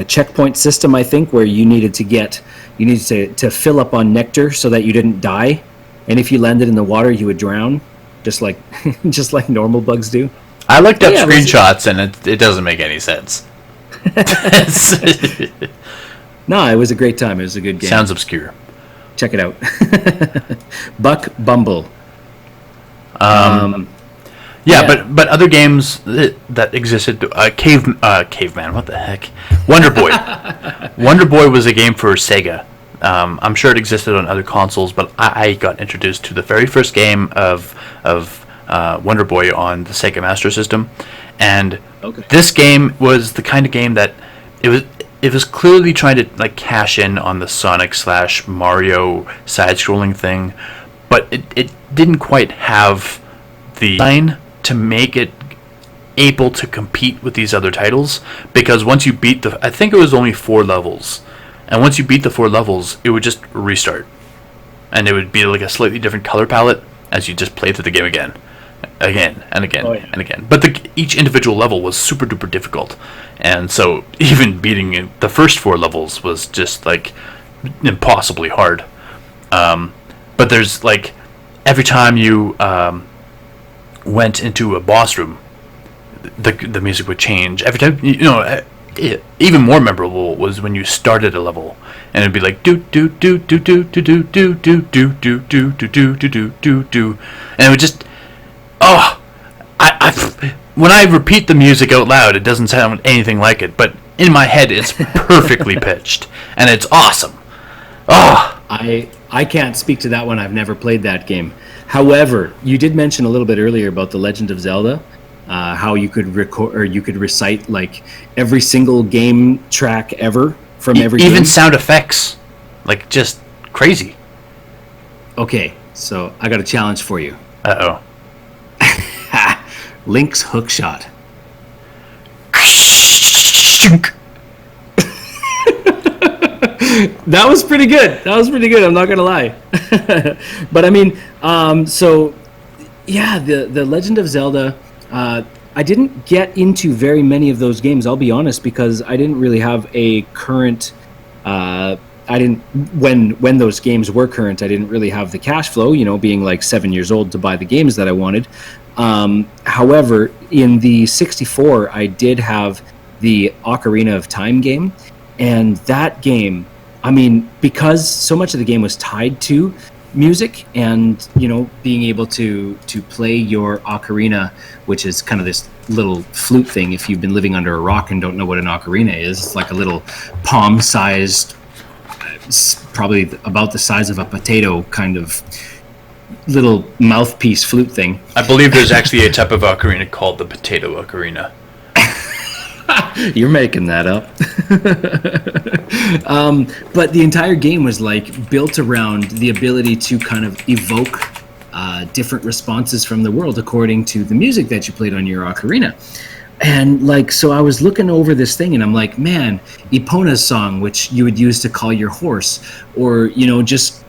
checkpoint system, I think, where you needed to fill up on nectar so that you didn't die, and if you landed in the water, you would drown. just like just like normal bugs do. I looked up Yeah, screenshots, and it doesn't make any sense. no, it was a great time. It was a good game. Sounds obscure. Check it out. Buck Bumble. Yeah, Yeah. but other games that existed, Caveman, what the heck? Wonder Boy. Wonder Boy was a game for Sega. I'm sure it existed on other consoles, but I got introduced to the very first game of Wonder Boy on the Sega Master System, and this game was the kind of game that it was clearly trying to like cash in on the Sonic / Mario side-scrolling thing, but it didn't quite have the line to make it able to compete with these other titles, because once you beat I think it was only 4 levels, and once you beat the 4 levels, it would just restart, and it would be like a slightly different color palette as you just play through the game again and again and again. But each individual level was super duper difficult, and so even beating the first 4 levels was just like impossibly hard. But there's like every time you went into a boss room, the music would change every time. Even more memorable was when you started a level, and it'd be like do do do do do do do do do do do do do do do do do, and it would just when I repeat the music out loud, it doesn't sound anything like it, but in my head, it's perfectly pitched, and it's awesome. I can't speak to that one. I've never played that game. However, you did mention a little bit earlier about The Legend of Zelda, how you could record or you could recite like every single game track ever from every even game. Sound effects, like just crazy. Okay, so I got a challenge for you. Uh-oh. Link's Hookshot. That was pretty good. I'm not gonna lie. But I mean, so yeah, the Legend of Zelda. I didn't get into very many of those games. I'll be honest, because I didn't really have a current. I didn't when those games were current. I didn't really have the cash flow, being like 7 years old, to buy the games that I wanted. However, in the 64, I did have the Ocarina of Time game, and that game, I mean, because so much of the game was tied to music and being able to play your ocarina, which is kind of this little flute thing. If you've been living under a rock and don't know what an ocarina is, it's like a little palm-sized, probably about the size of a potato, kind of little mouthpiece flute thing. I believe there's actually a type of ocarina called the potato ocarina. You're making that up. But the entire game was like built around the ability to kind of evoke different responses from the world according to the music that you played on your ocarina. And like, so I was looking over this thing and I'm like, man, Epona's song, which you would use to call your horse, or just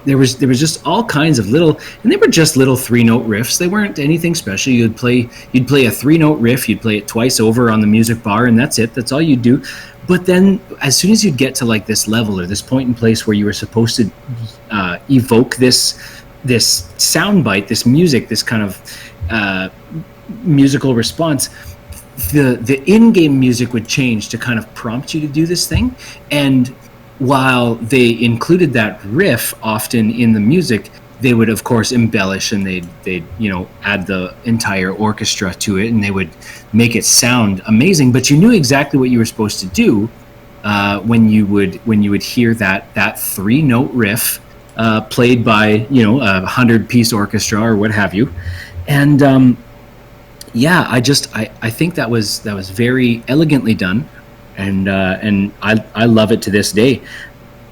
there was just all kinds of little, and they were just little 3-note riffs. They weren't anything special. You'd play a 3-note riff, you'd play it twice over on the music bar, and that's it. That's all you'd do. But then as soon as you'd get to like this level or this point in place where you were supposed to evoke this sound bite, this music, this kind of musical response, the in-game music would change to kind of prompt you to do this thing. And while they included that riff often in the music, they would of course embellish, and they'd add the entire orchestra to it, and they would make it sound amazing. But you knew exactly what you were supposed to do when you would hear that 3-note riff played by a 100-piece orchestra or what have you. And yeah, I think that was very elegantly done. And I love it to this day,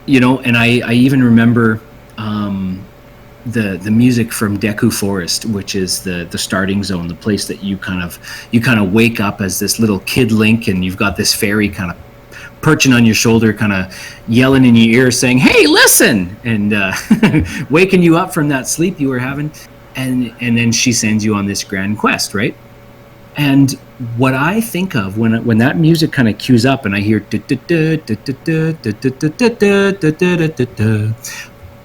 and I even remember the music from Deku Forest, which is the starting zone, the place that you kind of wake up as this little kid Link, and you've got this fairy kind of perching on your shoulder, kind of yelling in your ear, saying, "Hey, listen!" and waking you up from that sleep you were having, and then she sends you on this grand quest, right? And what I think of when that music kind of cues up and I hear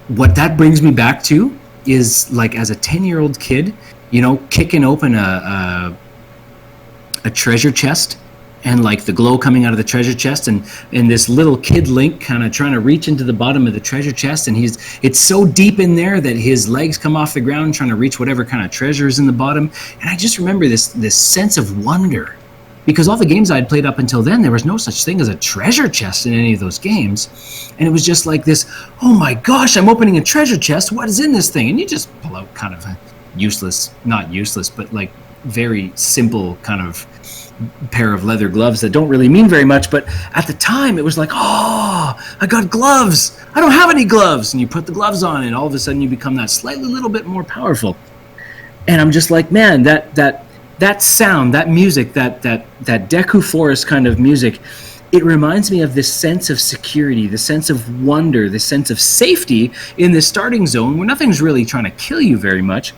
what that brings me back to is like as a 10-year-old kid, kicking open a treasure chest, and like the glow coming out of the treasure chest, and this little kid Link kind of trying to reach into the bottom of the treasure chest, and it's so deep in there that his legs come off the ground trying to reach whatever kind of treasure is in the bottom. And I just remember this sense of wonder, because all the games I'd played up until then, there was no such thing as a treasure chest in any of those games. And it was just like this, oh my gosh, I'm opening a treasure chest, what is in this thing? And you just pull out kind of a not useless, but like very simple kind of pair of leather gloves that don't really mean very much. But at the time, it was like, oh, I got gloves. I don't have any gloves. And you put the gloves on, and all of a sudden you become that slightly little bit more powerful. And I'm just like, man, that sound, that music, that Deku Forest kind of music, it reminds me of this sense of security, the sense of wonder, the sense of safety in this starting zone where nothing's really trying to kill you very much.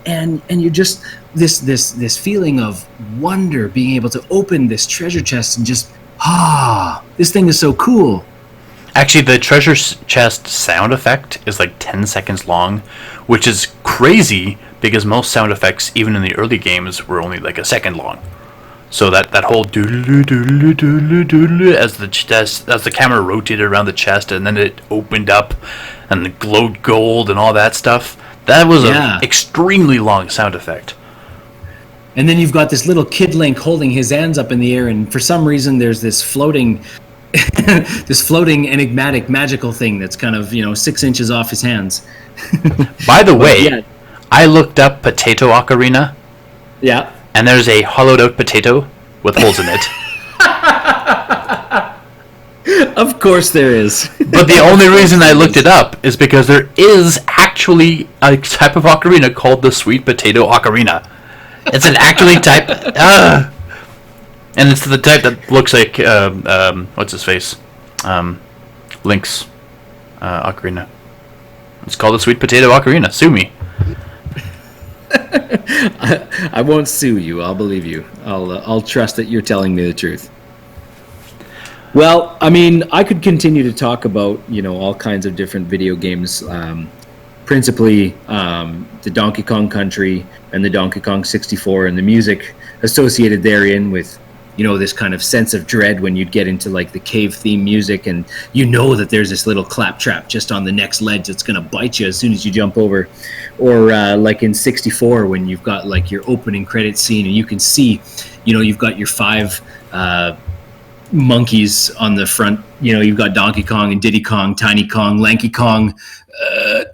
And you're just this feeling of wonder, being able to open this treasure chest and just, this thing is so cool. Actually, the treasure chest sound effect is like 10 seconds long, which is crazy because most sound effects, even in the early games, were only like a second long. So that whole doodle doodle doodle doodle as the camera rotated around the chest and then it opened up and it glowed gold and all that stuff. That was an extremely long sound effect. And then you've got this little kid Link holding his hands up in the air, and for some reason there's this floating enigmatic magical thing that's kind of 6 inches off his hands. By the way, I looked up Potato Ocarina. Yeah. And there's a hollowed out potato with holes in it. Of course there is. But the only reason I looked it up is because there is actually a type of ocarina called the Sweet Potato Ocarina. It's an actually type... and it's the type that looks like... what's his face? Link's ocarina. It's called the Sweet Potato Ocarina. Sue me. I won't sue you. I'll believe you. I'll trust that you're telling me the truth. Well, I mean, I could continue to talk about all kinds of different video games, principally the Donkey Kong Country and the Donkey Kong 64 and the music associated therein with this kind of sense of dread when you'd get into like the cave theme music, and that there's this little claptrap just on the next ledge that's going to bite you as soon as you jump over. Or like in 64 when you've got like your opening credit scene and you can see you've got your 5 monkeys on the front. You've got Donkey Kong and Diddy Kong, Tiny Kong, Lanky Kong,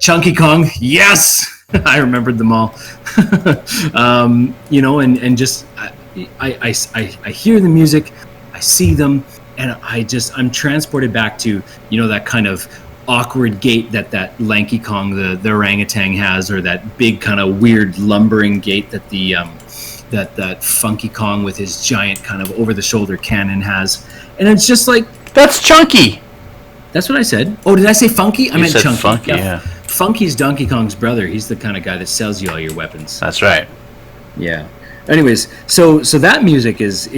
Chunky Kong. Yes, I remembered them all. And just I hear the music, I see them, and I'm transported back to that kind of awkward gait that Lanky Kong, the orangutan, has, or that big kind of weird lumbering gait that the that Funky Kong with his giant kind of over the shoulder cannon has. And it's just like, that's Chunky. That's what I said. Oh, did I say Funky? I meant said Chunky. Funky, yeah. Funky's Donkey Kong's brother. He's the kind of guy that sells you all your weapons. That's right. Yeah. Anyways, so that music is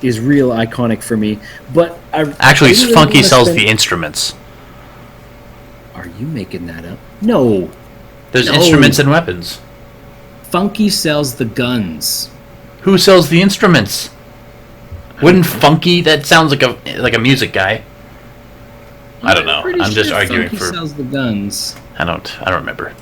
real iconic for me. But actually, Funky sells the instruments. Are you making that up? No. There's instruments and weapons. Funky sells the guns. Who sells the instruments? Wouldn't Funky? That sounds like a music guy. I don't know. I'm just arguing Funky for. Sells the guns. I don't remember.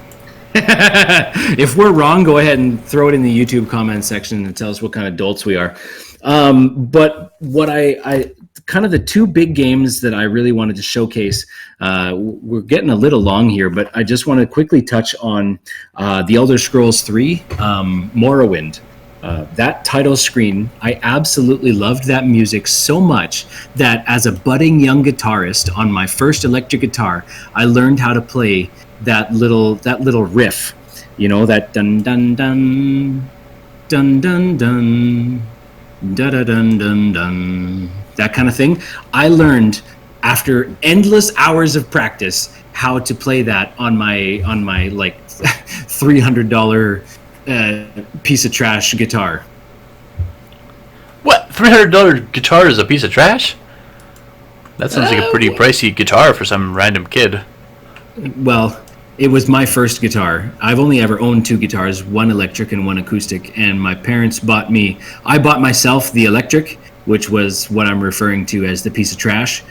If we're wrong, go ahead and throw it in the YouTube comment section and tell us what kind of dolts we are. But what I kind of the two big games that I really wanted to showcase, we're getting a little long here, but I just want to quickly touch on The Elder Scrolls 3, Morrowind. That title screen, I absolutely loved that music so much that as a budding young guitarist on my first electric guitar, I learned how to play that little riff, that dun dun dun dun dun dun da da dun dun dun, that kind of thing. I learned after endless hours of practice how to play that on my like $300 piece of trash guitar. What? $300 guitar is a piece of trash? That sounds like a pretty pricey guitar for some random kid. Well, It was my first guitar. I've only ever owned two guitars, one electric and one acoustic. And my parents bought me, I bought myself the electric, which was what I'm referring to as the piece of trash.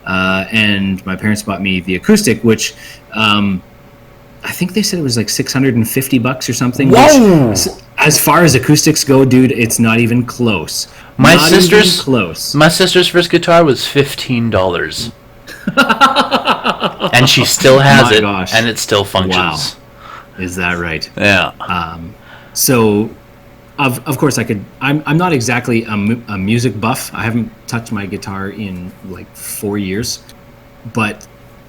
And my parents bought me the acoustic, which I think they said it was like $650 or something. Whoa! Which, as far as acoustics go, dude, it's not even close. My sister's first guitar was $15. And she still has it, gosh. And it still functions. Wow. Is that right? Yeah. So, of course, I'm not exactly a music buff. I haven't touched my guitar in like 4 years. But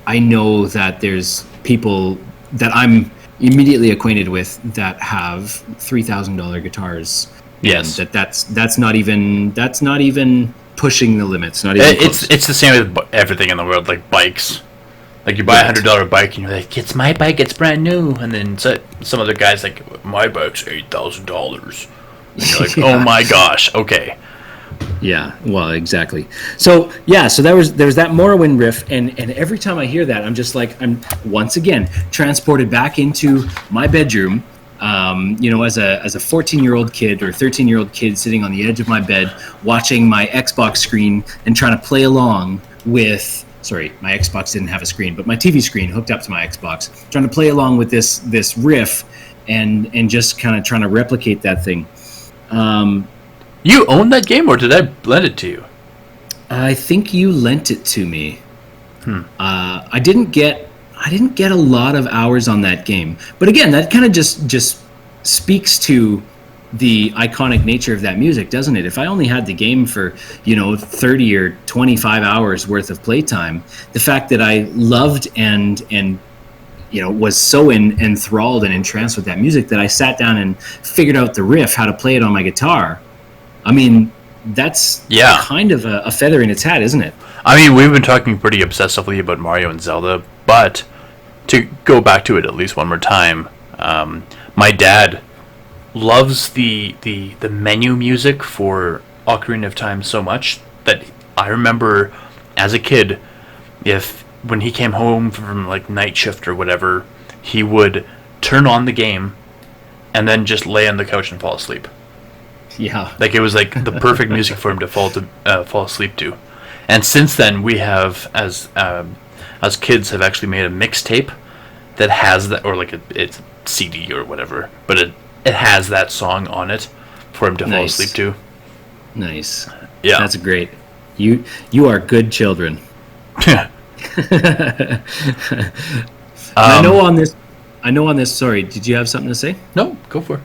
I know that there's people that I'm immediately acquainted with that have $3,000 guitars. Yes. And that's not even pushing the limits. Not even close. It's the same with everything in the world, like bikes. Like you buy $100 bike and you're like, it's my bike, it's brand new, and then some other guy's like, my bike's $8,000. And you're like, oh my gosh, okay. Yeah, well, exactly. So there was that Morrowind riff, and every time I hear that, I'm just like, I'm once again transported back into my bedroom. As a 14-year-old kid or 13-year-old kid sitting on the edge of my bed, watching my Xbox screen and trying to play along with. Sorry, my Xbox didn't have a screen, but my TV screen hooked up to my Xbox, trying to play along with this riff, and just kind of trying to replicate that thing. You own that game, or did I lend it to you? I think you lent it to me. I didn't get a lot of hours on that game, but again, that kind of just speaks to the iconic nature of that music, doesn't it? If I only had the game for 30 or 25 hours worth of playtime, the fact that I loved and was so enthralled and entranced with that music that I sat down and figured out the riff, how to play it on my guitar. I mean, that's kind of a feather in its hat, isn't it? I mean, we've been talking pretty obsessively about Mario and Zelda, but to go back to it at least one more time, my dad loves the menu music for Ocarina of Time so much that I remember as a kid, when he came home from like night shift or whatever, he would turn on the game and then just lay on the couch and fall asleep. Yeah, like it was like the perfect music for him to fall asleep to. And since then, we have as kids have actually made a mixtape that has that, or like it's CD or whatever, but it has that song on it for him to fall asleep to. Nice. Yeah, that's great. You are good children. I know on this. Sorry, did you have something to say? No, go for it.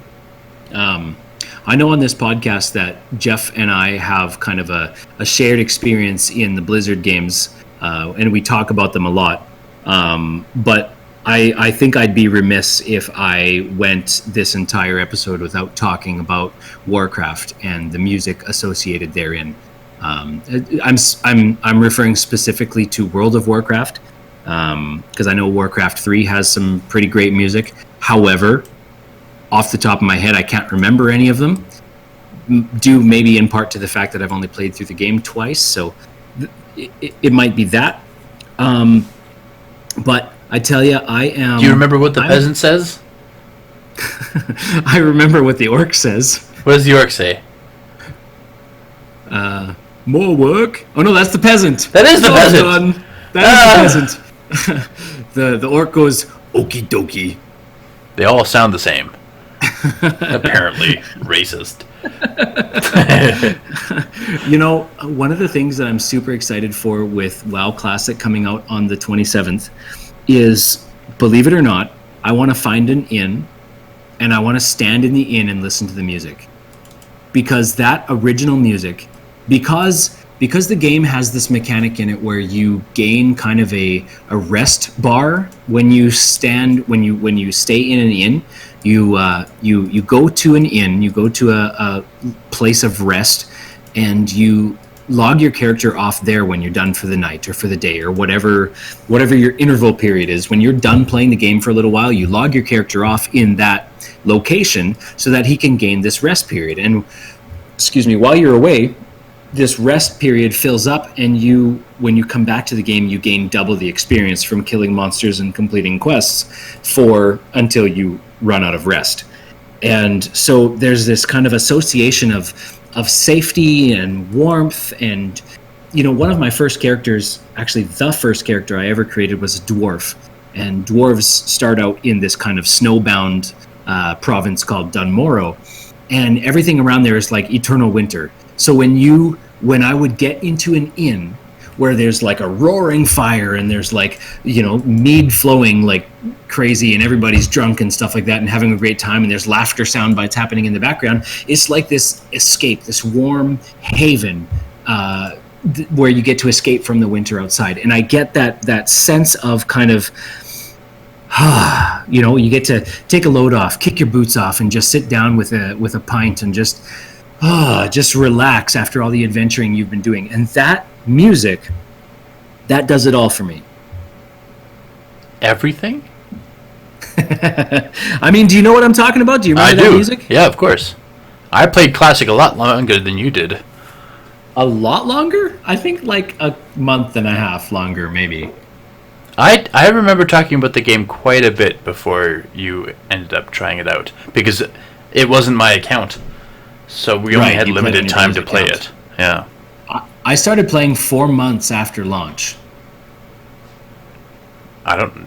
I know on this podcast that Jeff and I have kind of a shared experience in the Blizzard games, and we talk about them a lot. But I think I'd be remiss if I went this entire episode without talking about Warcraft and the music associated therein. I'm referring specifically to World of Warcraft, because I know Warcraft 3 has some pretty great music. However, off the top of my head, I can't remember any of them, due maybe in part to the fact that I've only played through the game twice, so it might be that. But I tell you, I am... Do you remember what the peasant says? I remember what the orc says. What does the orc say? More work? Oh no, that's the peasant. That is the peasant. Done. That is the peasant. The orc goes, okie dokie. They all sound the same. Apparently racist. One of the things that I'm super excited for with WoW Classic coming out on the 27th is, believe it or not, I want to find an inn and I want to stand in the inn and listen to the music, because that original music, because the game has this mechanic in it where you gain kind of a rest bar when you stay in an inn. You go to an inn, you go to a place of rest, and you log your character off there when you're done for the night or for the day or whatever your interval period is. When you're done playing the game for a little while, you log your character off in that location so that he can gain this rest period. And while you're away, this rest period fills up, and when you come back to the game, you gain double the experience from killing monsters and completing quests until you run out of rest. And so there's this kind of association of safety and warmth. And one of my first characters, actually the first character I ever created, was a dwarf. And dwarves start out in this kind of snowbound province called Dunmorrow, and everything around there is like eternal winter. So when I would get into an inn where there's like a roaring fire and there's like, mead flowing like crazy and everybody's drunk and stuff like that and having a great time, and there's laughter sound bites happening in the background, it's like this escape, this warm haven where you get to escape from the winter outside. And I get that sense of kind of, you get to take a load off, kick your boots off, and just sit down with a pint and just relax after all the adventuring you've been doing. And that music, that does it all for me. Everything? I mean, do you know what I'm talking about? Do you remember that music? Yeah, of course. I played Classic a lot longer than you did. A lot longer? I think like a month and a half longer, maybe. I remember talking about the game quite a bit before you ended up trying it out, because it wasn't my account. So we only had limited time to play it. Yeah. I started playing 4 months after launch. I don't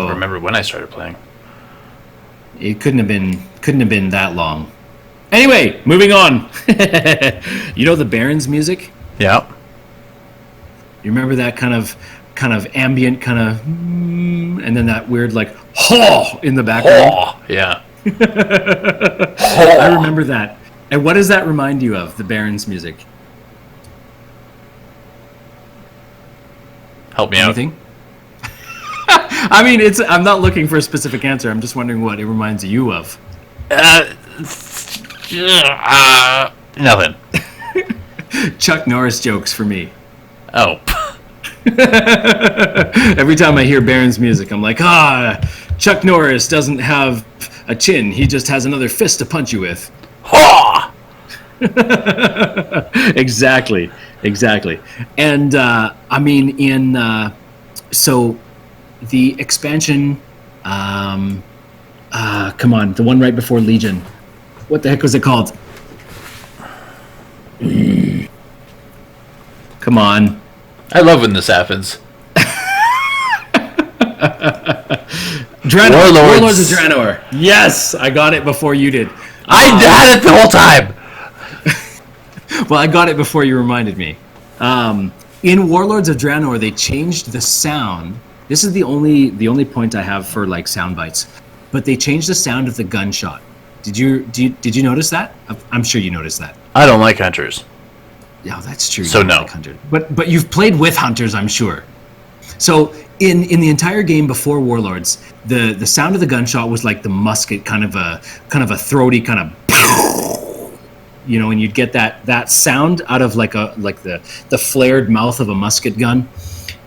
remember when I started playing. It couldn't have been that long. Anyway, moving on. You know the Barons music? Yeah. You remember that kind of ambient kind of, and then that weird like haw in the background? Haw, yeah. I remember that. And what does that remind you of, the Barons music? Help me Anything? Out. I mean, I'm not looking for a specific answer. I'm just wondering what it reminds you of. Nothing. Chuck Norris jokes for me. Oh. Every time I hear Barons music, I'm like, Chuck Norris doesn't have a chin. He just has another fist to punch you with. Ha! Exactly. And I mean, so the expansion, come on, the one right before Legion. What the heck was it called? Come on. I love when this happens. Warlords of Draenor. Yes, I got it before you did. I had it the whole time. Well, I got it before you reminded me. In Warlords of Draenor, they changed the sound. This is the only point I have for like sound bites. But they changed the sound of the gunshot. Did you notice that? I'm sure you noticed that. I don't like hunters. Yeah, that's true. So no. Like but you've played with hunters, I'm sure. So in the entire game before Warlords, the sound of the gunshot was like the musket, kind of a throaty kind of, and you'd get that sound out of like the flared mouth of a musket gun.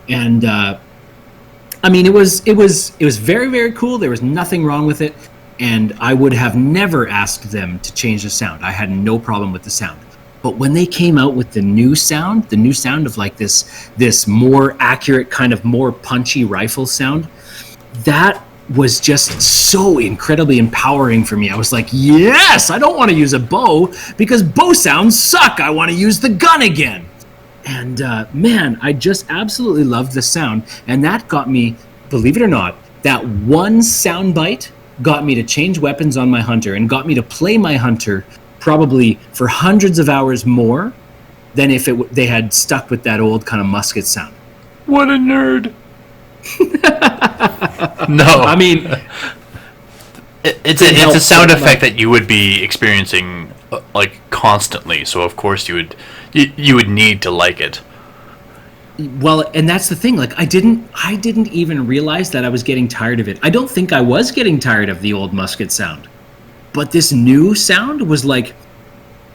And I mean, it was very, very cool. There was nothing wrong with it, and I would have never asked them to change the sound. I had no problem with the sound. But when they came out with the new sound of like this more accurate, kind of more punchy rifle sound, that was just so incredibly empowering for me. I was like, yes, I don't want to use a bow because bow sounds suck. I want to use the gun again. And man, I just absolutely loved the sound. And that got me, believe it or not, that one sound bite got me to change weapons on my hunter and got me to play my hunter probably for hundreds of hours more than if they had stuck with that old kind of musket sound. What a nerd. No. I mean, it's a sound effect that you would be experiencing like constantly, so of course you would need to like it. Well, and that's the thing, like I didn't even realize that I was getting tired of it. I don't think I was getting tired of the old musket sound. But this new sound was like,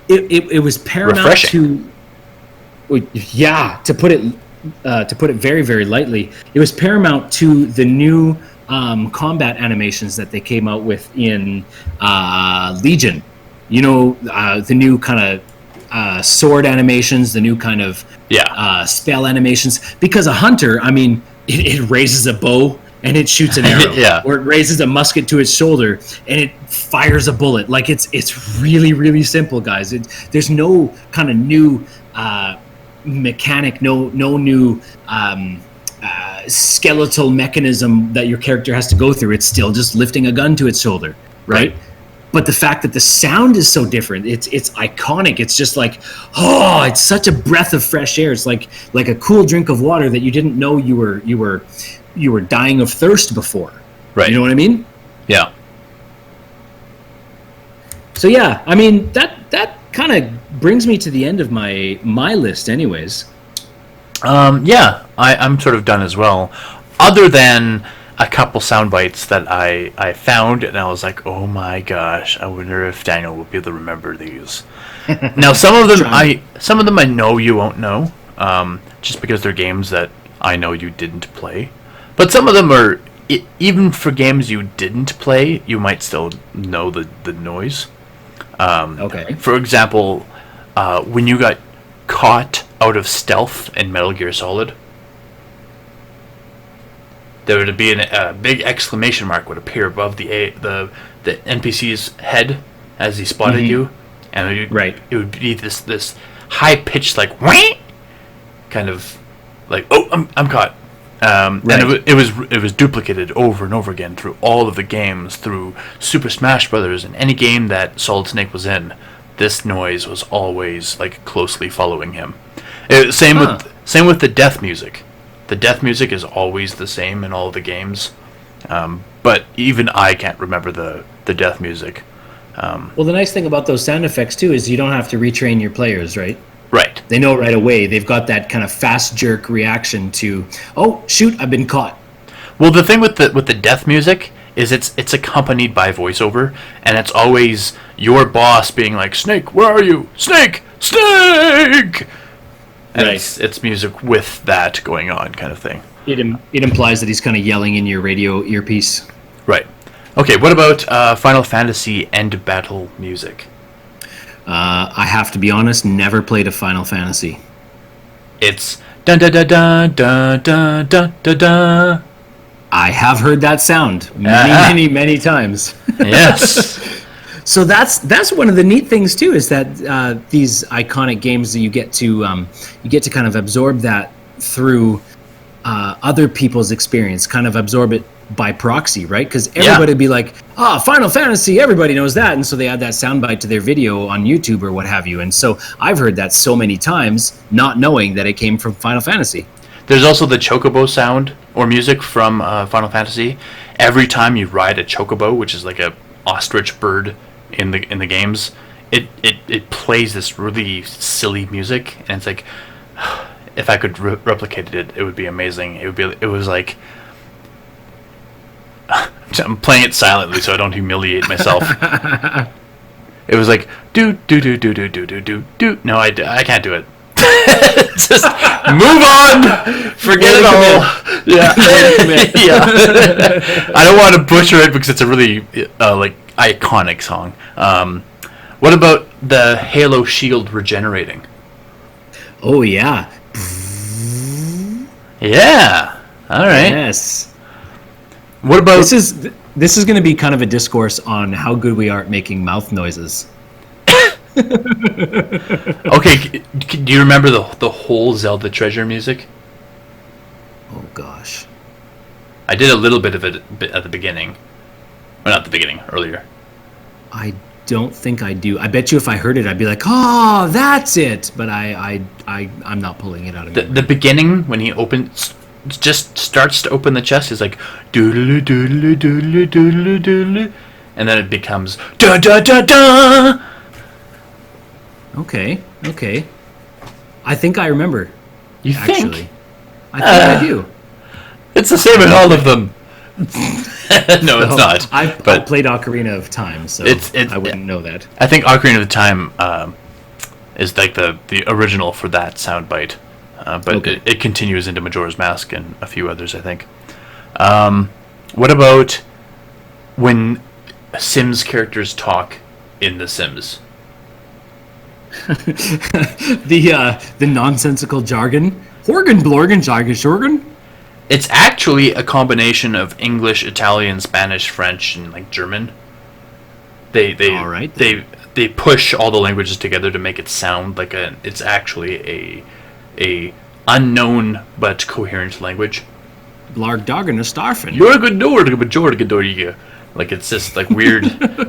it was paramount. Refreshing. To put it very, very lightly, it was paramount to the new combat animations that they came out with in Legion. The new kind of sword animations, the new kind of spell animations. Because a hunter, I mean, it raises a bow and it shoots an arrow, or it raises a musket to its shoulder and it fires a bullet. Like it's really, really simple, guys. There's no kind of new mechanic, no new skeletal mechanism that your character has to go through. It's still just lifting a gun to its shoulder, right? But the fact that the sound is so different, it's iconic. It's just like, oh, it's such a breath of fresh air. It's like a cool drink of water that you didn't know you were dying of thirst before. Right. You know what I mean? Yeah. So yeah, I mean that kind of brings me to the end of my list, anyways. Yeah, I'm sort of done as well. Other than a couple sound bites that I found, and I was like, oh my gosh, I wonder if Daniel will be able to remember these. Now, some of them I know you won't know, just because they're games that I know you didn't play. But some of them are, even for games you didn't play, you might still know the noise. Okay. For example, when you got caught out of stealth in Metal Gear Solid, there would be a big exclamation mark would appear above the NPC's head as he spotted you, and it would be this high pitched like wah! Kind of like, oh, I'm caught. And it was duplicated over and over again through all of the games, through Super Smash Brothers, and any game that Solid Snake was in. This noise was always like closely following him. Same with the death music. The death music is always the same in all of the games, but even I can't remember the death music. Well, the nice thing about those sound effects too is you don't have to retrain your players, right? Right. They know right away. They've got that kind of fast jerk reaction to, oh shoot, I've been caught. Well, the thing with the death music is it's accompanied by voiceover, and it's always your boss being like, Snake, where are you? Snake! Snake! And it's music with that going on, kind of thing. It implies that he's kind of yelling in your radio earpiece. Right. Okay, what about Final Fantasy end battle music? I have to be honest, never played a Final Fantasy. It's dun dun dun dun dun dun dun dun dun. I have heard that sound many times. Yes. So that's one of the neat things too, is that these iconic games that you get to kind of absorb that through other people's experience, kind of absorb it by proxy, right? Because everybody would be like, Final Fantasy, everybody knows that, and so they add that soundbite to their video on YouTube or what have you. And so I've heard that so many times, not knowing that it came from Final Fantasy. There's also the chocobo sound or music from Final Fantasy. Every time you ride a chocobo, which is like a ostrich bird in the games, it plays this really silly music, and it's like, if I could replicate it, it would be amazing. It was like, I'm playing it silently so I don't humiliate myself. It was like do do do do do do do do do. No, I can't do it. Just move on. Forget it all. Yeah. Yeah. I don't want to butcher it because it's a really like iconic song. What about the Halo Shield regenerating? Oh yeah. Yeah. All right. Yes. What about this is going to be kind of a discourse on how good we are at making mouth noises. Okay, do you remember the whole Zelda Treasure music? Oh gosh. I did a little bit of it at the beginning. Well, not the beginning, earlier. I don't think I do. I bet you if I heard it, I'd be like, "Oh, that's it." But I'm not pulling it out of the beginning when he just starts to open the chest. He's like doodle doodle doodle doodle doodle, and then it becomes da da da da. Okay. I think I remember. You actually think? I think I do. It's the same in all of them. No, it's not. I played Ocarina of Time, so I wouldn't know that. I think Ocarina of Time is like the original for that soundbite, but okay. it continues into Majora's Mask and a few others, I think. What about when Sims characters talk in The Sims? The nonsensical jargon. Horgan, blorgan, jargon, shorgan. It's actually a combination of English, Italian, Spanish, French, and like German. All right. They push all the languages together to make it sound like it's actually a unknown but coherent language. Blarg doggen a starfin. You're a good door, like it's just like weird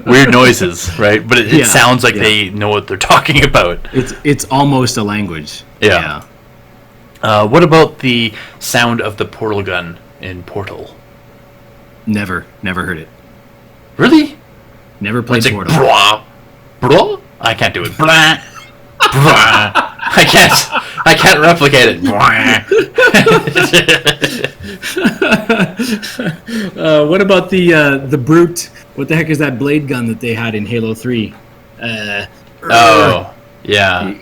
noises, right? But it sounds like they know what they're talking about. It's almost a language. Yeah. What about the sound of the portal gun in Portal? Never heard it. Really? Never played It's Portal. Like, brah? I can't do it. Brah. Brah. I can't replicate it. What about the brute? What the heck is that blade gun that they had in Halo 3? Oh, yeah.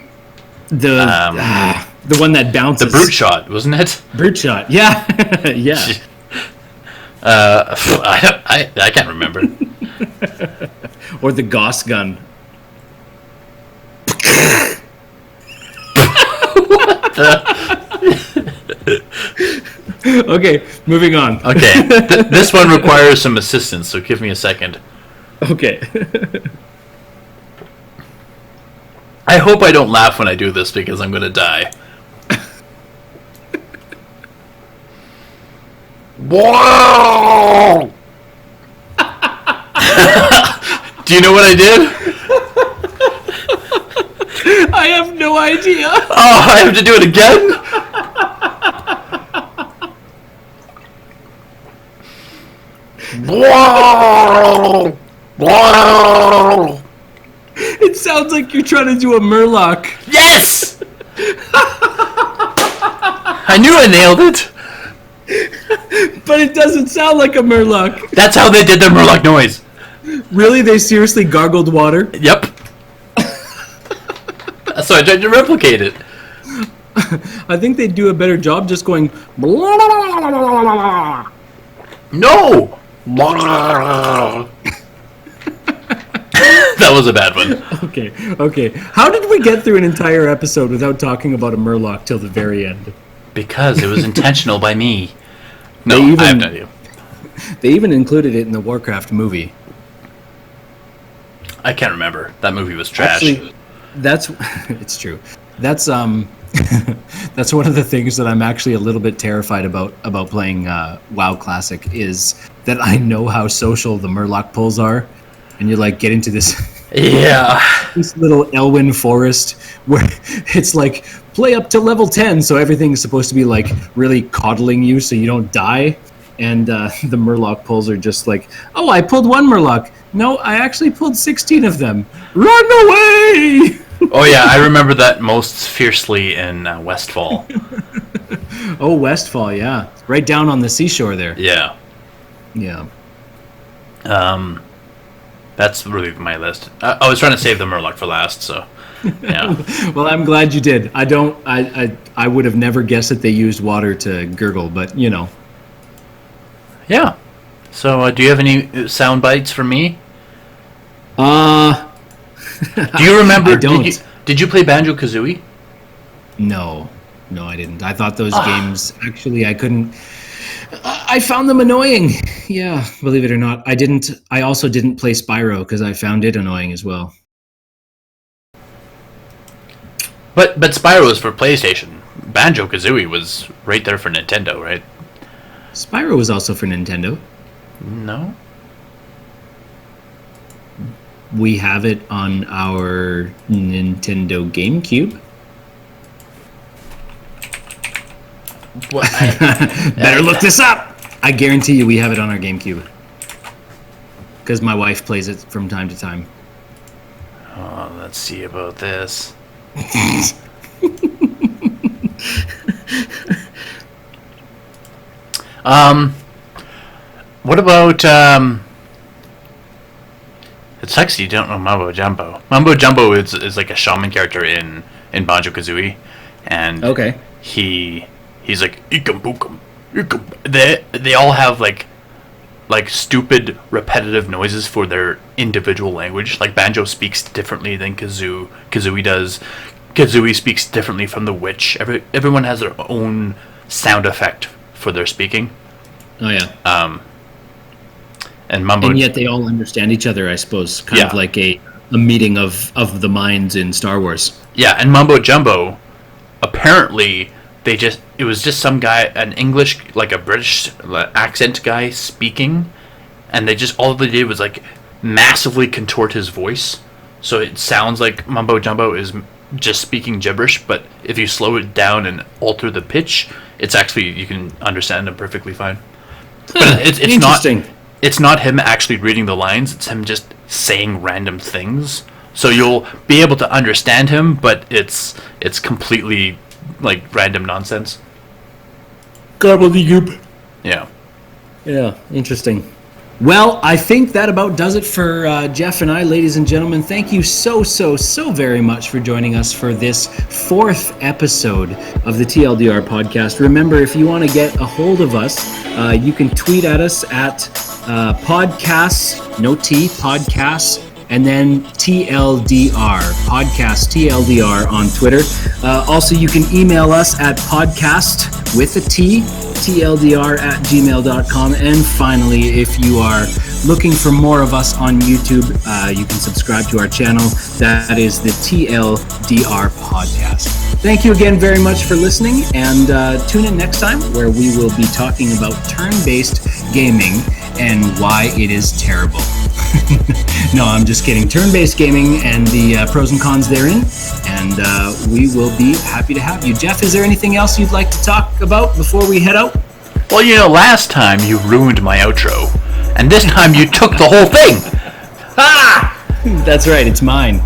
The one that bounces. The brute shot, wasn't it? Brute shot. Yeah. Yeah. I can't remember. Or the Gauss gun. Okay, moving on. Okay, this one requires some assistance, so give me a second. Okay. I hope I don't laugh when I do this because I'm gonna die. Whoa! Do you know what I did? I have no idea. Oh, I have to do it again? Whoa! Whoa! It sounds like you're trying to do a Murloc. Yes! I knew I nailed it. But it doesn't sound like a Murloc. That's how they did their Murloc noise. Really? They seriously gargled water? Yep. So I tried to replicate it. I think they'd do a better job just going... No! That was a bad one. Okay. How did we get through an entire episode without talking about a Murloc till the very end? Because it was intentional by me. No, I have no idea. They even included it in the Warcraft movie. I can't remember. That movie was trash. Actually, it's true. That's that's one of the things that I'm actually a little bit terrified about playing WoW Classic is that I know how social the Murloc pulls are, and you like get into this this little Elwyn forest where it's like play up to level 10, so everything's supposed to be like really coddling you so you don't die, and the Murloc pulls are just like, oh, I pulled one Murloc. No, I actually pulled 16 of them. Run away! Oh yeah, I remember that most fiercely in Westfall. Oh, Westfall, yeah. Right down on the seashore there. Yeah. Yeah. That's really my list. I was trying to save the Murloc for last, so yeah. Well, I'm glad you did. I would have never guessed that they used water to gurgle, but you know. Yeah. So, do you have any sound bites for me? Do you remember? I don't. Did you play Banjo-Kazooie? No, I didn't. I thought those games actually I couldn't. I found them annoying. Yeah, believe it or not, I didn't. I also didn't play Spyro because I found it annoying as well. But Spyro was for PlayStation. Banjo-Kazooie was right there for Nintendo, right? Spyro was also for Nintendo. No. We have it on our Nintendo GameCube. What? Better look this up. I guarantee you we have it on our GameCube. Because my wife plays it from time to time. Oh, let's see about this. What about it sucks you don't know Mambo Jumbo. Mambo Jumbo is like a shaman character in Banjo-Kazooie, and okay. He's like Ikum Bookum. They all have like like stupid repetitive noises for their individual language. Like banjo speaks differently than kazoo. Kazooie does. Kazooie speaks differently from the witch. Everyone has their own sound effect for their speaking. Oh yeah. And Mumbo. And yet they all understand each other, I suppose. Kind of like a meeting of the minds in Star Wars. Yeah, and Mumbo Jumbo, apparently it was just some guy, an English, like a British accent guy speaking, and all they did was like massively contort his voice, so it sounds like Mumbo Jumbo is just speaking gibberish, but if you slow it down and alter the pitch, it's actually, you can understand him perfectly fine. But it's interesting. It's not him actually reading the lines, it's him just saying random things. So you'll be able to understand him, but it's completely like random nonsense. Gobbledygook. Yeah. Yeah, interesting. Well, I think that about does it for Jeff and I, ladies and gentlemen. Thank you so very much for joining us for this 4th episode of the TLDR podcast. Remember, if you want to get a hold of us, you can tweet at us at podcasts, no T, podcasts, and then TLDR, podcast TLDR on Twitter. Also, you can email us at podcast with a T, TLDR@gmail.com. And finally, if you are looking for more of us on YouTube, you can subscribe to our channel. That is the TLDR podcast. Thank you again very much for listening, and tune in next time where we will be talking about turn-based gaming and why it is terrible. No, I'm just kidding. Turn-based gaming and the pros and cons therein, and we will be happy to have you. Jeff, is there anything else you'd like to talk about before we head out? Well, last time you ruined my outro, and this time you took the whole thing. Ah! That's right, it's mine.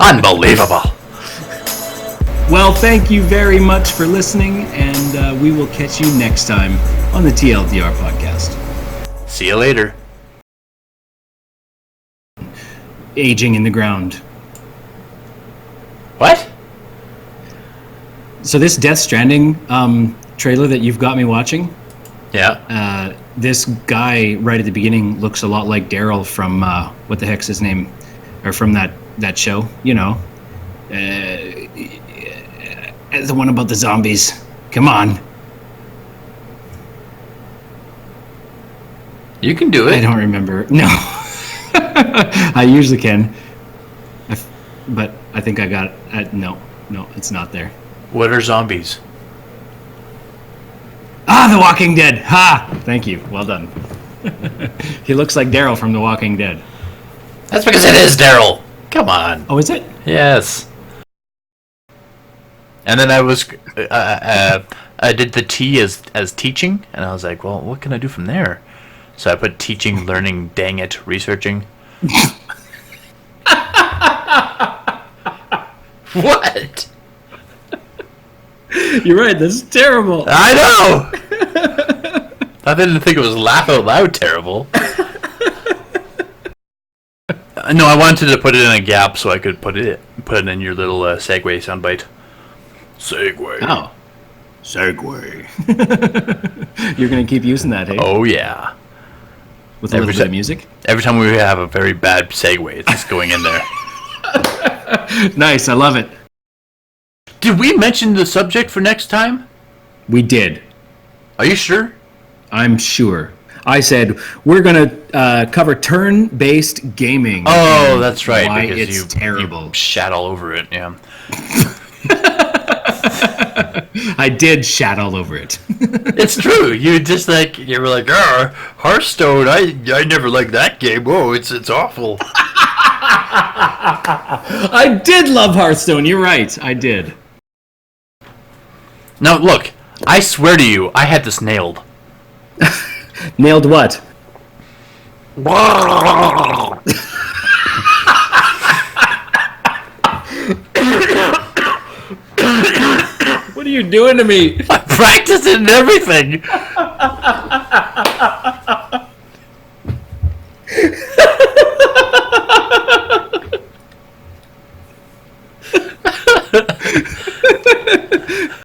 Unbelievable. Well, thank you very much for listening, and we will catch you next time on the TLDR podcast. See you later. Aging in the ground. What? So this Death Stranding trailer that you've got me watching, this guy right at the beginning looks a lot like Daryl from what the heck's his name, or from that show, the one about the zombies. Come on. You can do it. I don't remember. No. I usually can. But I think I got it. No, it's not there. What are zombies? The Walking Dead. Ha! Thank you. Well done. He looks like Daryl from The Walking Dead. That's because it is Daryl. Come on. Oh, is it? Yes. And then I did the T as teaching, and I was like, well, what can I do from there? So I put teaching, learning, dang it, researching. What? You're right, this is terrible. I know! I didn't think it was laugh out loud terrible. No, I wanted to put it in a gap so I could put it in your little segue soundbite. Segue. Oh. Segue. You're going to keep using that, hey? Oh, yeah. With a little bit of music? Every time we have a very bad segue, it's just going in there. Nice, I love it. Did we mention the subject for next time? We did. Are you sure? I'm sure. I said, we're going to cover turn-based gaming. Oh, that's right. Why because it's terrible. You shat all over it, yeah. I did shat all over it. It's true. You were like, Hearthstone. I never liked that game. Whoa, it's awful. I did love Hearthstone. You're right. I did. Now look, I swear to you, I had this nailed. Nailed what? What are you doing to me? I practiced it and everything.